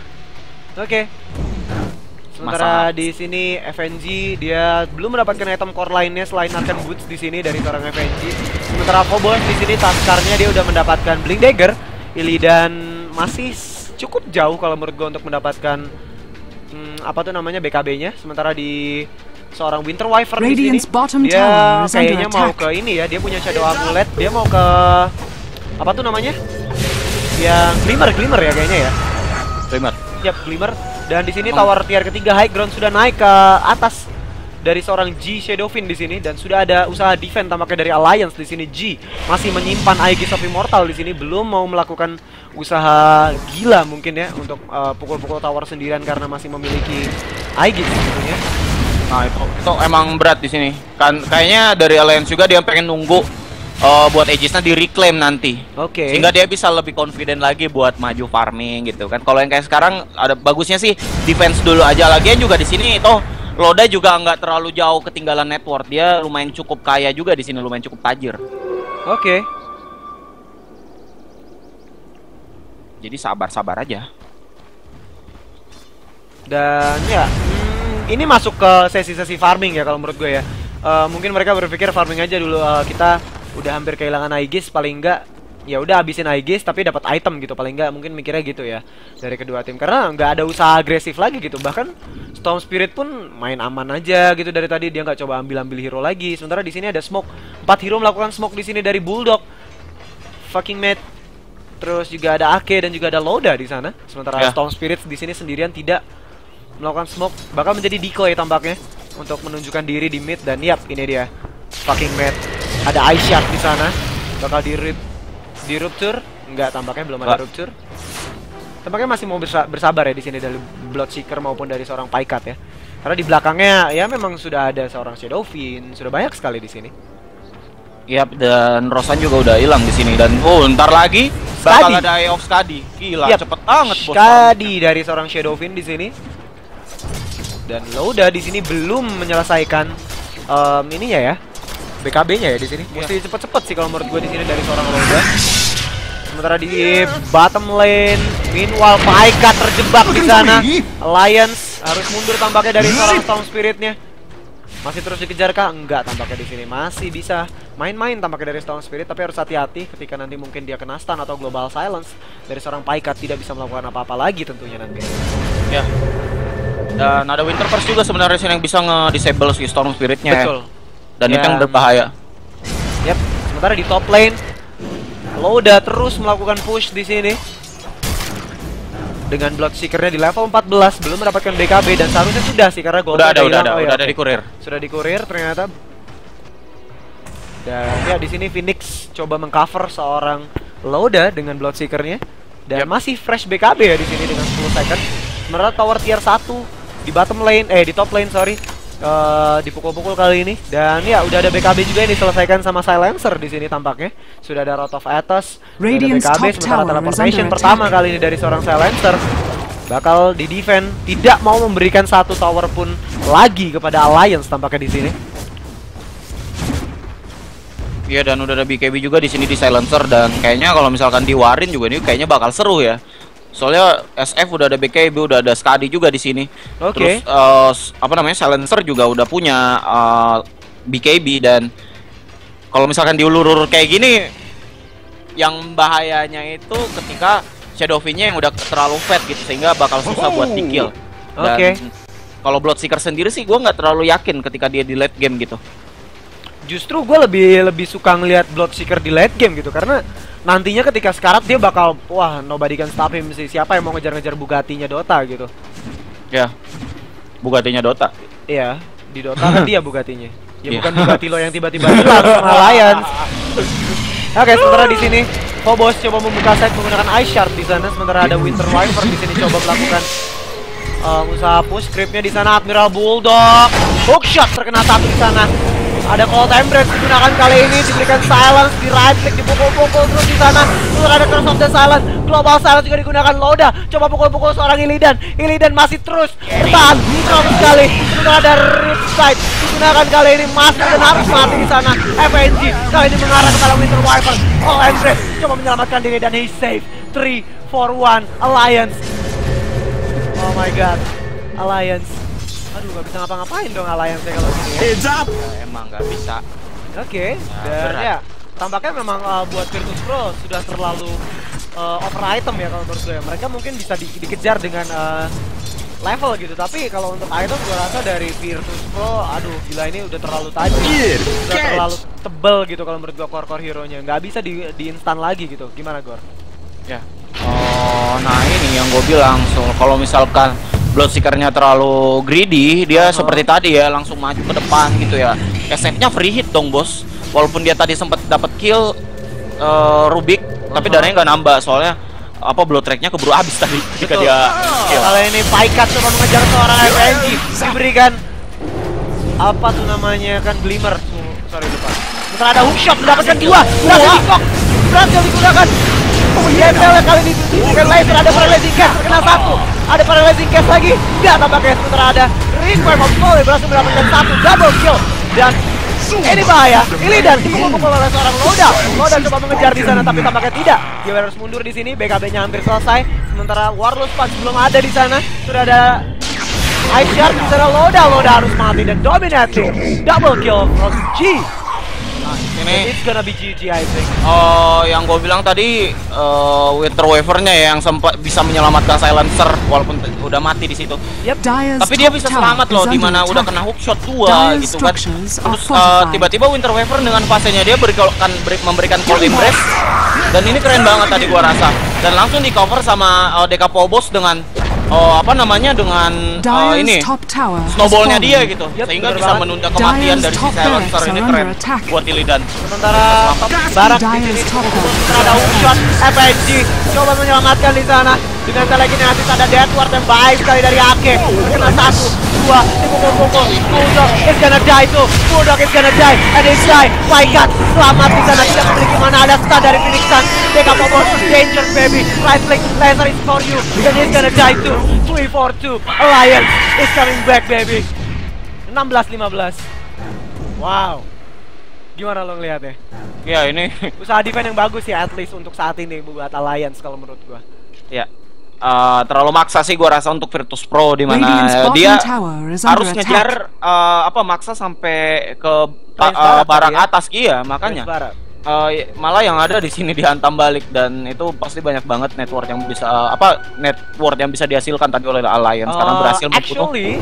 Oke. Sementara di sini FNG dia belum mendapatkan item core lainnya selain Arcane Boots di sini dari seorang FNG. Sementara Phobos di sini taskarnya dia udah mendapatkan Blink Dagger. Illidan masih cukup jauh kalau menurut gue untuk mendapatkan apa tuh namanya BKB-nya. Sementara di seorang Winter Wyvern di sini dia kayaknya mau ke ini ya, dia punya Shadow Amulet, dia mau ke apa tuh namanya? Yang Glimmer ya kayaknya ya. Glimmer. Yap, Glimmer. Dan di sini tower tier ketiga high ground sudah naik ke atas dari seorang G Shadowfiend di sini, dan sudah ada usaha defense tampaknya dari Alliance di sini. G masih menyimpan Aegis of Immortal di sini, belum mau melakukan usaha gila mungkin ya untuk pukul-pukul tower sendirian karena masih memiliki Aegis tentunya. Nah, itu emang berat di sini. Kan kayaknya dari Alliance juga dia pengen nunggu buat Aegisnya di reclaim nanti. Oke. Sehingga dia bisa lebih confident lagi buat maju farming gitu kan. Kalau yang kayak sekarang ada bagusnya sih defense dulu aja. Lagian juga di sini itu Loda juga nggak terlalu jauh ketinggalan network. Dia lumayan cukup kaya juga di sini, lumayan cukup tajir. Oke. Jadi sabar-sabar aja. Dan ya ini masuk ke sesi-sesi farming ya kalau menurut gue ya. Mungkin mereka berpikir farming aja dulu, kita udah hampir kehilangan Aegis, paling enggak ya udah habisin Aegis tapi dapat item gitu, paling enggak mungkin mikirnya gitu ya dari kedua tim, karena nggak ada usaha agresif lagi gitu. Bahkan Storm Spirit pun main aman aja gitu dari tadi, dia nggak coba ambil hero lagi. Sementara di sini ada smoke, 4 hero melakukan smoke di sini dari Bulldog, fucking mad. Terus juga ada Ake dan juga ada Loda di sana. Sementara Storm Spirit di sini sendirian tidak melakukan smoke, bakal menjadi decoy tampaknya untuk menunjukkan diri di mid. Dan yap, ini dia fucking mad. Ada Ice Shard di sana, bakal di rupture, enggak, tampaknya belum ada rupture. Tampaknya masih mau bersabar ya di sini dari Bloodseeker maupun dari seorang Paikat ya. Karena di belakangnya ya memang sudah ada seorang Shadowfiend, sudah banyak sekali di sini. Yap, dan Rosan juga udah hilang di sini, dan ntar lagi bakal ada Eye of Skadi. Gila, cepet banget bos. Skadi dari seorang Shadowfiend di sini. Dan Loda di sini belum menyelesaikan ininya ya, BKB-nya ya di sini. Mesti cepet-cepet sih kalau menurut gue di sini dari seorang Loda. Sementara di bottom lane, meanwhile Paikat terjebak di sana. Alliance harus mundur tampaknya dari seorang Storm Spirit-nya. Masih terus dikejar kah? Enggak, tampaknya di sini masih bisa main-main tampaknya dari Storm Spirit, tapi harus hati-hati ketika nanti mungkin dia kena stun atau global silence dari seorang Paikat, tidak bisa melakukan apa-apa lagi tentunya nanti. Ya. Dan ada Winterverse juga sebenarnya sini yang bisa nge-disable si Storm Spirit-nya. Betul. Dan itu yang berbahaya. Yap, sementara di top lane Loda terus melakukan push di sini. Dengan Bloodseeker-nya di level 14, belum mendapatkan BKB dan seharusnya sudah sih karena goldnya udah ada di kurir. Sudah di kurir ternyata. Dan ya di sini Phoenix coba mengcover seorang Loda dengan Bloodseeker-nya dan masih fresh BKB ya di sini dengan 10 second. Sementara tower tier 1 di bottom lane, di top lane sorry, dipukul-pukul kali ini. Dan ya udah ada BKB juga yang diselesaikan sama Silencer di sini tampaknya. Sudah ada Rot of Athos, sudah ada BKB, sementara teleportation pertama kali ini dari seorang Silencer bakal di defend, tidak mau memberikan satu tower pun lagi kepada Alliance tampaknya di sini. Iya, dan udah ada BKB juga di sini di Silencer, dan kayaknya kalau misalkan di Warin juga ini kayaknya bakal seru ya. Soalnya SF udah ada BKB, udah ada Skadi juga di sini. Terus apa namanya, Silencer juga udah punya BKB, dan kalau misalkan diulur-ulur kayak gini, yang bahayanya itu ketika Shadowfiend-nya yang udah terlalu fat gitu, sehingga bakal susah buat di-kill. Kalau Bloodseeker sendiri sih gue nggak terlalu yakin ketika dia di late game gitu. Justru gue lebih suka ngelihat Bloodseeker di late game gitu, karena nantinya ketika sekarat dia bakal, wah, nobody can stop him sih. Siapa yang mau ngejar-ngejar Bugatti-nya Dota gitu. Ya, Bugatti-nya Dota. Iya, di Dota kan dia Bugatti-nya. Ya bukan Bugatti lo yang tiba-tiba hilang sama Alliance. Oke, sementara di sini Phobos coba membuka side menggunakan Ice Shard di sana, sementara ada Winter Wyvern di sini coba melakukan usaha push. Creepnya di sana Admiral Bulldog, hookshot terkena satu di sana. Ada Cold Embrace digunakan kali ini, diberikan silence, di right click, dipukul-pukul terus di sana. Terus ada Curse of the Silence, Global Silence juga digunakan. Loda coba pukul-pukul seorang Illidan. Illidan masih terus bertahan, terus sekali. Terus ada Riptide digunakan kali ini, masih dan harus mati di sana. FNG kali ini mengarah kepada Winter Wyvern. Cold Embrace coba menyelamatkan diri dan he save. 3, 4, 1, Alliance. Oh my god, Alliance. Aduh, gak bisa ngapa-ngapain dong Alliance kalau gini ya. Heads up! Ya, emang nggak bisa. Oke, dan ya tampaknya memang buat Virtus Pro sudah terlalu over item ya kalau menurut gue. Mereka mungkin bisa dikejar dengan level gitu, tapi kalau untuk item gue rasa dari Virtus Pro, aduh gila, ini udah terlalu tajam, udah terlalu tebel gitu kalau menurut gue core hero-nya. Nggak bisa di instan lagi gitu. Gimana, Gor? Ya. Oh, nah ini yang gue bilang, so kalau misalkan Bloodseeker-nya terlalu greedy, dia seperti tadi ya, langsung maju ke depan gitu ya. SF-nya free hit dong, bos. Walaupun dia tadi sempat dapat kill Rubik, tapi dananya nggak nambah soalnya apa, blood track-nya keburu habis tadi ketika dia kill. Kalau ini Paikat coba mengejar seorang FNG, diberikan apa tuh namanya kan, Glimmer. Sorry lupa. Setelah ada hookshot mendapatkan 2, berhasil dikok, berhasil digunakan. DPL kali ini diberikan laser, ada paralyzing cast terkena 1, ada paralyzing cast lagi, tidak tampaknya. Sementara ada Requiem of Soul berhasil mendapatkan 1 double kill, dan ini bahaya. Illidan dipukul oleh seorang Loda. Loda coba mengejar di sana tapi tampaknya tidak. Dia harus mundur di sini. BKB-nya hampir selesai. Sementara Warlord Punch belum ada di sana. Sudah ada Ice Shard di sana Loda harus mati dan dominating. Double kill from G. Ini It's gonna be GG I think. Yang gue bilang tadi Winter Waver-nya ya yang sempat bisa menyelamatkan Silencer walaupun udah mati di situ. Tapi dia bisa selamat loh di mana udah kena hookshot 2 gitu kan. Terus tiba-tiba Winter Waver dengan fasenya dia memberikan Cold Embrace dan ini keren banget tadi gua rasa. Dan langsung di cover sama DK Phobos dengan dengan ini snowballnya dia gitu, sehingga bisa menunda kematian dari si Silencer. Ini keren buat Illidan. Sementara Barak di sini ada hookshot FNG coba menyelamatkan di sana dengan telekinesis ada Deathward yang baik sekali dari Ake. Kena 1, 2, dipukul-pukul. Bulldog is gonna die tuh. Bulldog is gonna die and it's die. Paikat selamat di sana, tidak memiliki mana, ada stun dari Phoenix Sun. DK Phobos, danger baby, right click, laser is for you and he's gonna die too. 3-4-2, Alliance is coming back baby. 16-15. Wow. Gimana lo ngeliatnya? Ya ini usaha defense yang bagus ya at least untuk saat ini buat Alliance kalau menurut gua. Ya. Terlalu maksa sih gua rasa untuk Virtus Pro di mana dia harus ngejar maksa sampai ke barak atas makanya. Malah yang ada di sini dihantam balik dan itu pasti banyak banget network yang bisa dihasilkan tadi oleh Alliance karena berhasil membunuh. Actually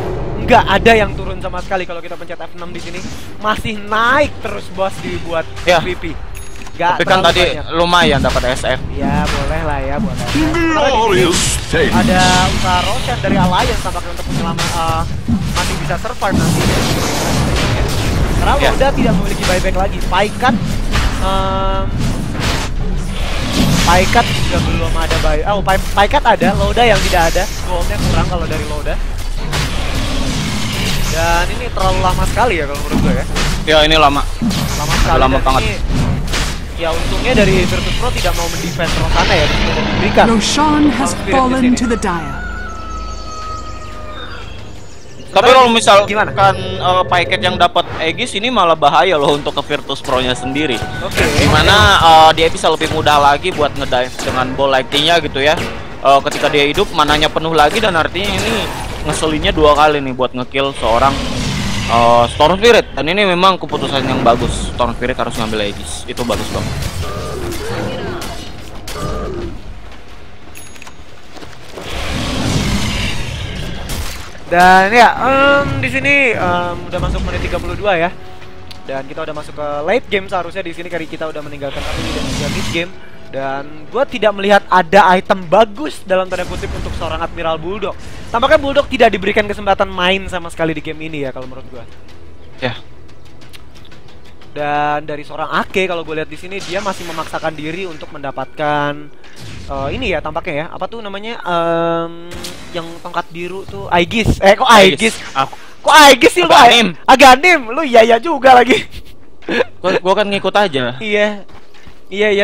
nggak ada yang turun sama sekali kalau kita pencet F6 di sini, masih naik terus bos dibuat MVP. Tapi kan tadi banyak. Lumayan dapat SF. Ya boleh lah ya, boleh. Ada usaha Roshan dari Alliance tampaknya untuk masih bisa survive nanti. Karena udah tidak memiliki buyback lagi. Paikat juga belum ada Paikat ada, Loda yang tidak ada. Goldnya kurang kalau dari Loda. Dan ini terlalu lama sekali ya kalau menurut gue ya. Ya ini lama sekali. Lama banget. Ya untungnya dari Virtus Pro tidak mau mendefend Rosana ya, untuk memberikan. Roshan has fallen to the dire. Tapi kalau misalkan Paikat yang dapat Aegis ini malah bahaya loh untuk ke Virtus Pro-nya sendiri. Dimana dia bisa lebih mudah lagi buat ngedive dengan ball lighting-nya gitu ya. Ketika dia hidup mananya penuh lagi dan artinya ini ngeselinnya 2 kali nih buat ngekill seorang Storm Spirit. Dan ini memang keputusan yang bagus. Storm Spirit harus ngambil Aegis. Itu bagus banget. Dan ya, di sini udah masuk menit 32 ya. Dan kita udah masuk ke late game seharusnya di sini karena kita udah meninggalkan early dan juga mid game. Dan gue tidak melihat ada item bagus dalam tanda kutip untuk seorang Admiral Bulldog. Tampaknya Bulldog tidak diberikan kesempatan main sama sekali di game ini ya kalau menurut gue. Ya. Dan dari seorang Ake kalau gue lihat di sini dia masih memaksakan diri untuk mendapatkan ini ya tampaknya ya. Apa tuh namanya? Yang tongkat biru tuh Aegis. Kok Aegis? Kok Aegis sih lu? Aganim. Lu iya juga lagi. Gua kan ngikut aja. Iya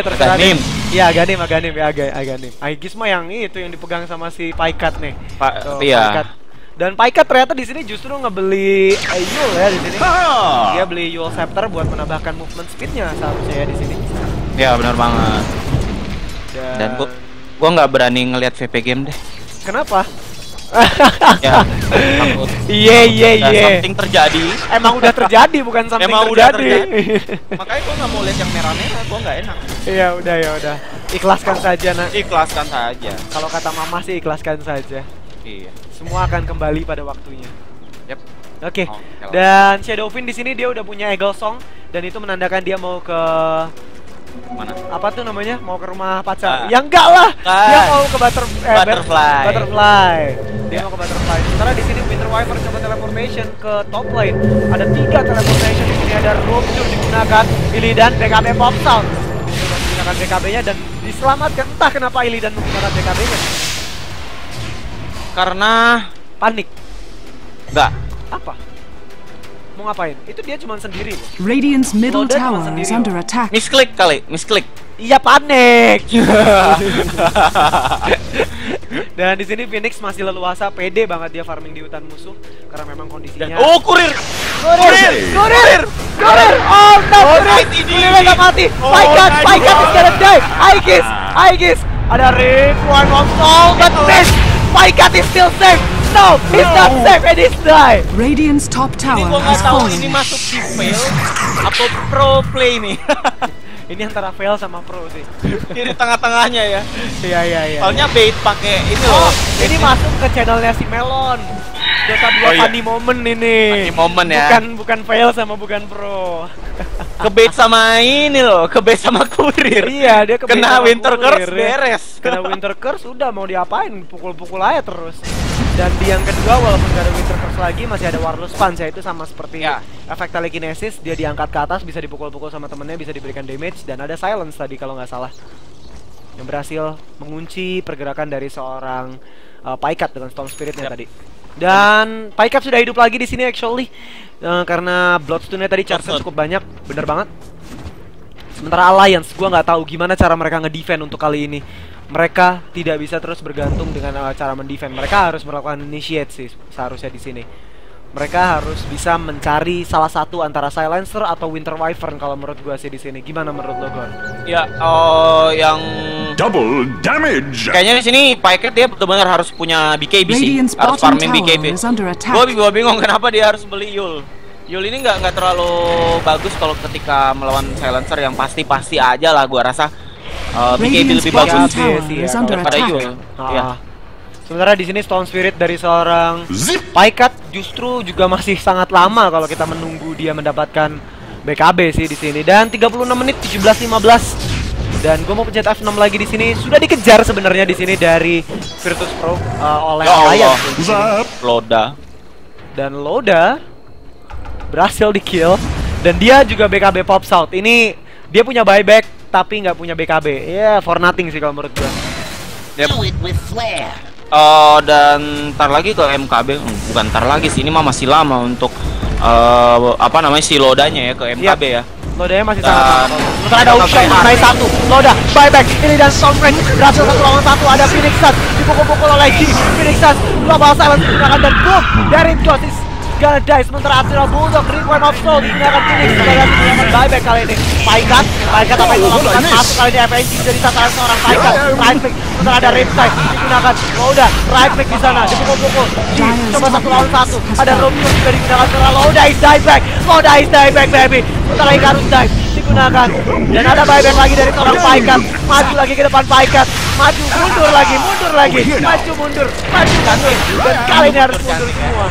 terserah. Aganim. Iya Aganim. Aegis mah yang itu yang dipegang sama si Paikat nih. Iya. Paikat. Dan Paikat ternyata di sini justru ngebeli Yul ya di sini. Dia beli Yul Scepter buat menambahkan movement speednya seharusnya ya di sini. Ya benar banget. Dan gua nggak berani ngelihat VP game deh. Kenapa? Ya, takut. Iya. Something terjadi. Emang udah terjadi bukan something Emang terjadi. Udah terjadi. Makanya gua nggak mau lihat yang merah-merah, gua nggak enak. Ya udah. Ikhlaskan saja nak. Ikhlaskan saja. Kalau kata mama sih ikhlaskan saja. Iya. Semua akan kembali pada waktunya. Yep. Oke. Dan Shadowfin di sini dia udah punya Eagle Song dan itu menandakan dia mau ke mana? Apa tuh namanya? Mau ke rumah pacar? Ya enggak lah. Dia mau ke Butterfly. Dia mau ke Butterfly. Sementara di sini Winter Wyvern coba teleportation ke top lane. Ada 3 teleportation di sini, ada Rupture digunakan, Illidan, BKB Pop Sound. Menggunakan BKB-nya dan diselamatkan. Entah kenapa Illidan menggunakan BKB-nya. Karena panik. Enggak. Apa? Mau ngapain? Itu dia cuma sendiri loh. Radiant's middle tower is under attack. Misklik. Iya panik. Dan di sini Phoenix masih leluasa, pede banget dia farming di hutan musuh karena memang kondisinya. Kurir. Oh no, kurir nggak mati. Paikat is gonna die. Aegis. Ada Rick, one on soul, but miss. Paikat is still safe. no, he's not safe and he's die. Radiant's top Ini tower gua nggak has tahu fallen. ini masuk di fail atau pro play nih. Ini antara fail sama pro sih. Ini tengah-tengahnya ya. Iya. Soalnya bait pakai ini Oh, loh. ini masuk ke channelnya si Melon. Dota 2 Oh, iya. funny moment ini. Funny moment ya. Bukan fail sama bukan pro. Kebait sama ini loh, kebait sama kurir. Iya, dia kebait kena sama Winter kurir, Curse ya. beres. Kena Winter Curse udah mau diapain, pukul-pukul aja terus. Dan di yang kedua walaupun gak ada Winter Curse lagi masih ada Warless Punch ya, itu sama seperti Ya. efek telekinesis, dia diangkat ke atas bisa dipukul-pukul sama temennya, bisa diberikan damage, dan ada silence tadi kalau nggak salah yang berhasil mengunci pergerakan dari seorang Paikat dengan Storm Spirit-nya tadi. Dan Paikat sudah hidup lagi di sini actually karena Bloodstone-nya tadi charge-nya cukup banyak, bener banget. Sementara Alliance, gua nggak tahu gimana cara mereka ngedefend untuk kali ini. Mereka tidak bisa terus bergantung dengan cara mendefend. Mereka harus melakukan initiate sih seharusnya di sini. Mereka harus bisa mencari salah satu antara Silencer atau Winter Wyvern kalau menurut gua sih di sini. Gimana menurut lo, Gor? Ya, yang Double damage. kayaknya di sini Paikat dia benar-benar harus punya BKB sih. Radiant's Harus bottom farming tower BKB. is under attack. Gua bingung kenapa dia harus beli Yul. Yul ini nggak terlalu bagus kalau ketika melawan Silencer yang pasti aja lah gua rasa. BKB Radiant's lebih bottom bagus tower sih, is ya, under daripada attack. Yul. Iya. Sementara di sini Stone Spirit dari seorang Zip. Paikat justru juga masih sangat lama kalau kita menunggu dia mendapatkan BKB sih di sini. Dan 36 menit 17-15. Dan gue mau pencet F6 lagi di sini. Sudah dikejar sebenarnya di sini dari Virtus Pro oleh Ya Allah. Alliance. Zap. Loda. Dan Loda berhasil di kill. Dan dia juga BKB pops out. Ini dia punya buyback tapi nggak punya BKB. Ya for nothing sih kalau menurut gue. Yep. Do it with flair. Dan ntar lagi ke MKB, bukan ntar lagi sih, ini mah masih lama untuk apa namanya si Lodanya ya ke MKB ya. Lodanya masih Dan- sangat lama. Sementara ada option mengenai satu. Loda buyback ini dan Stormfront berhasil satu lawan satu. Ada Phoenix Suns dipukul-pukul oleh G. Phoenix Suns global silence digunakan dan boom, there it goes. Is gonna die. Sementara Artillery Bulldog Requiem of Soul digunakan Phoenix sebagai menggunakan buyback kali ini. Paikat apa yang dilakukan masuk kali ini FNG jadi sasaran seorang Paikat. Right click. Sementara ada Riptide digunakan Loda right click di sana dipukul-pukul. G coba satu lawan satu. Ada Romeo juga digunakan seorang Loda is die back. Loda is die back baby. Sementara Icarus dive digunakan dan ada buyback lagi dari seorang Paikat. Maju lagi ke depan Paikat. Maju mundur lagi. Maju mundur. Dan kali ini harus mundur semua.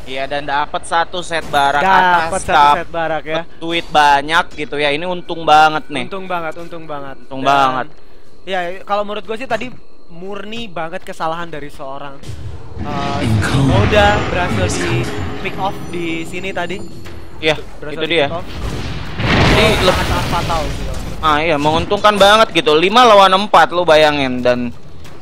Iya, dan dapat satu set barak Dapat atas satu set barak ya. tweet banyak gitu ya. Ini untung banget nih. Untung banget. Untung Dan, banget. Ya, kalau menurut gue sih tadi murni banget kesalahan dari seorang Loda berhasil di pick off di sini tadi. Iya, Berhasil itu di dia. pick off. Jadi Sangat fatal sih. iya, menguntungkan banget gitu. 5 lawan 4 lo bayangin, dan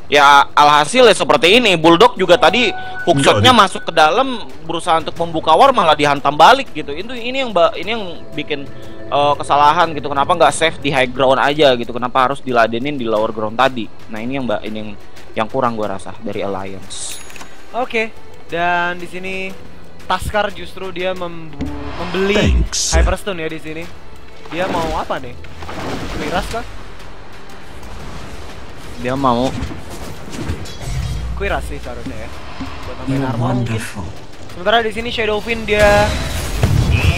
ya alhasil ya seperti ini. Bulldog juga tadi hookshotnya masuk ke dalam berusaha untuk membuka war malah dihantam balik gitu. Ini yang bikin kesalahan gitu. Kenapa nggak save di high ground aja gitu? Kenapa harus diladenin di lower ground tadi? Nah, ini yang kurang gua rasa dari Alliance. Oke. Dan di sini Taskar justru dia membeli Thanks. Hyperstone ya di sini. Dia mau apa nih? Miras kah? Dia mau Kuiras sih seharusnya ya. Buat nambahin armor mungkin. Sementara di sini Shadowfin dia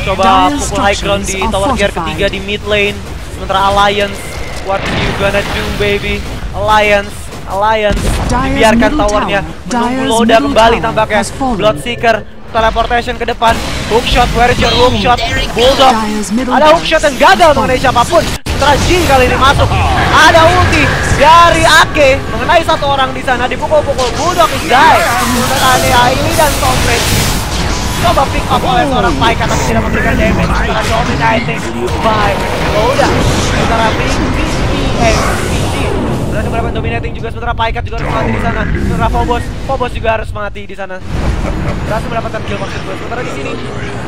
coba Dire pukul high ground di structures are tower tier fortified. ketiga di mid lane. Sementara Alliance, what you gonna do baby? Alliance Dire's dibiarkan middle towernya tower. menunggu Dire's Loda middle kembali tower tampaknya. has fallen. Bloodseeker teleportation ke depan. Hookshot, where is your hookshot? Bulldog. Dire's middle Ada tower hookshot yang gagal mengenai siapapun. Sementara Jin kali ini masuk. Ada ulti dari Ake mengenai satu orang di sana, dipukul-pukul. Bulldog is die. Sementara ini dan Stormfront coba pick up oleh seorang Paikat tapi tidak memberikan damage. Sementara dominating by Loda. Sementara PC berhasil mendapatkan dominating juga. Sementara Paikat juga harus mati di sana. Sementara Phobos juga harus mati di sana. Berhasil mendapatkan kill maksud gue. Sementara di sini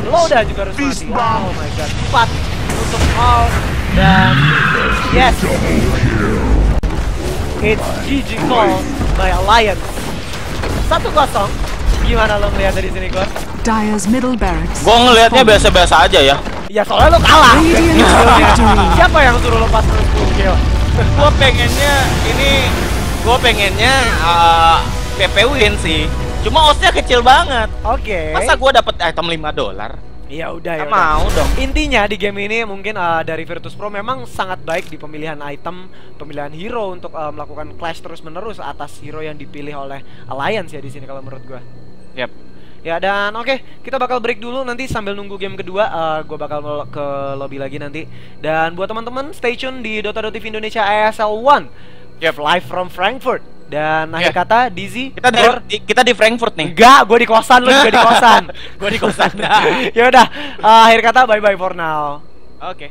Loda juga harus mati. Oh my god. 4 untuk all dan yes. It's GG call by Alliance. 1-0. Gimana lo melihat dari sini, Gor? Dire's middle barracks. gua ngelihatnya biasa-biasa aja ya. Ya soalnya lo kalah. Radiant victory. Siapa yang suruh lo pas 10 kill? Gua pengennya PP win sih. Cuma osnya kecil banget. Oke. Masa gua dapat item $5? Ya udah ya. Mau dong. Intinya di game ini mungkin dari Virtus Pro memang sangat baik di pemilihan item, pemilihan hero untuk melakukan clash terus-menerus atas hero yang dipilih oleh Alliance ya di sini kalau menurut gua. Yap. Ya dan oke, kita bakal break dulu nanti sambil nunggu game kedua. Gua bakal ke lobby lagi nanti. Dan buat teman-teman stay tune di Dota.TV Indonesia ESL 1. Yep. Live from Frankfurt. Dan akhir kata Dizzy, kita di Frankfurt nih. Enggak, gue di kosan, lu juga di kosan. Gue di kosan. Ya udah, akhir kata bye bye for now. Oke.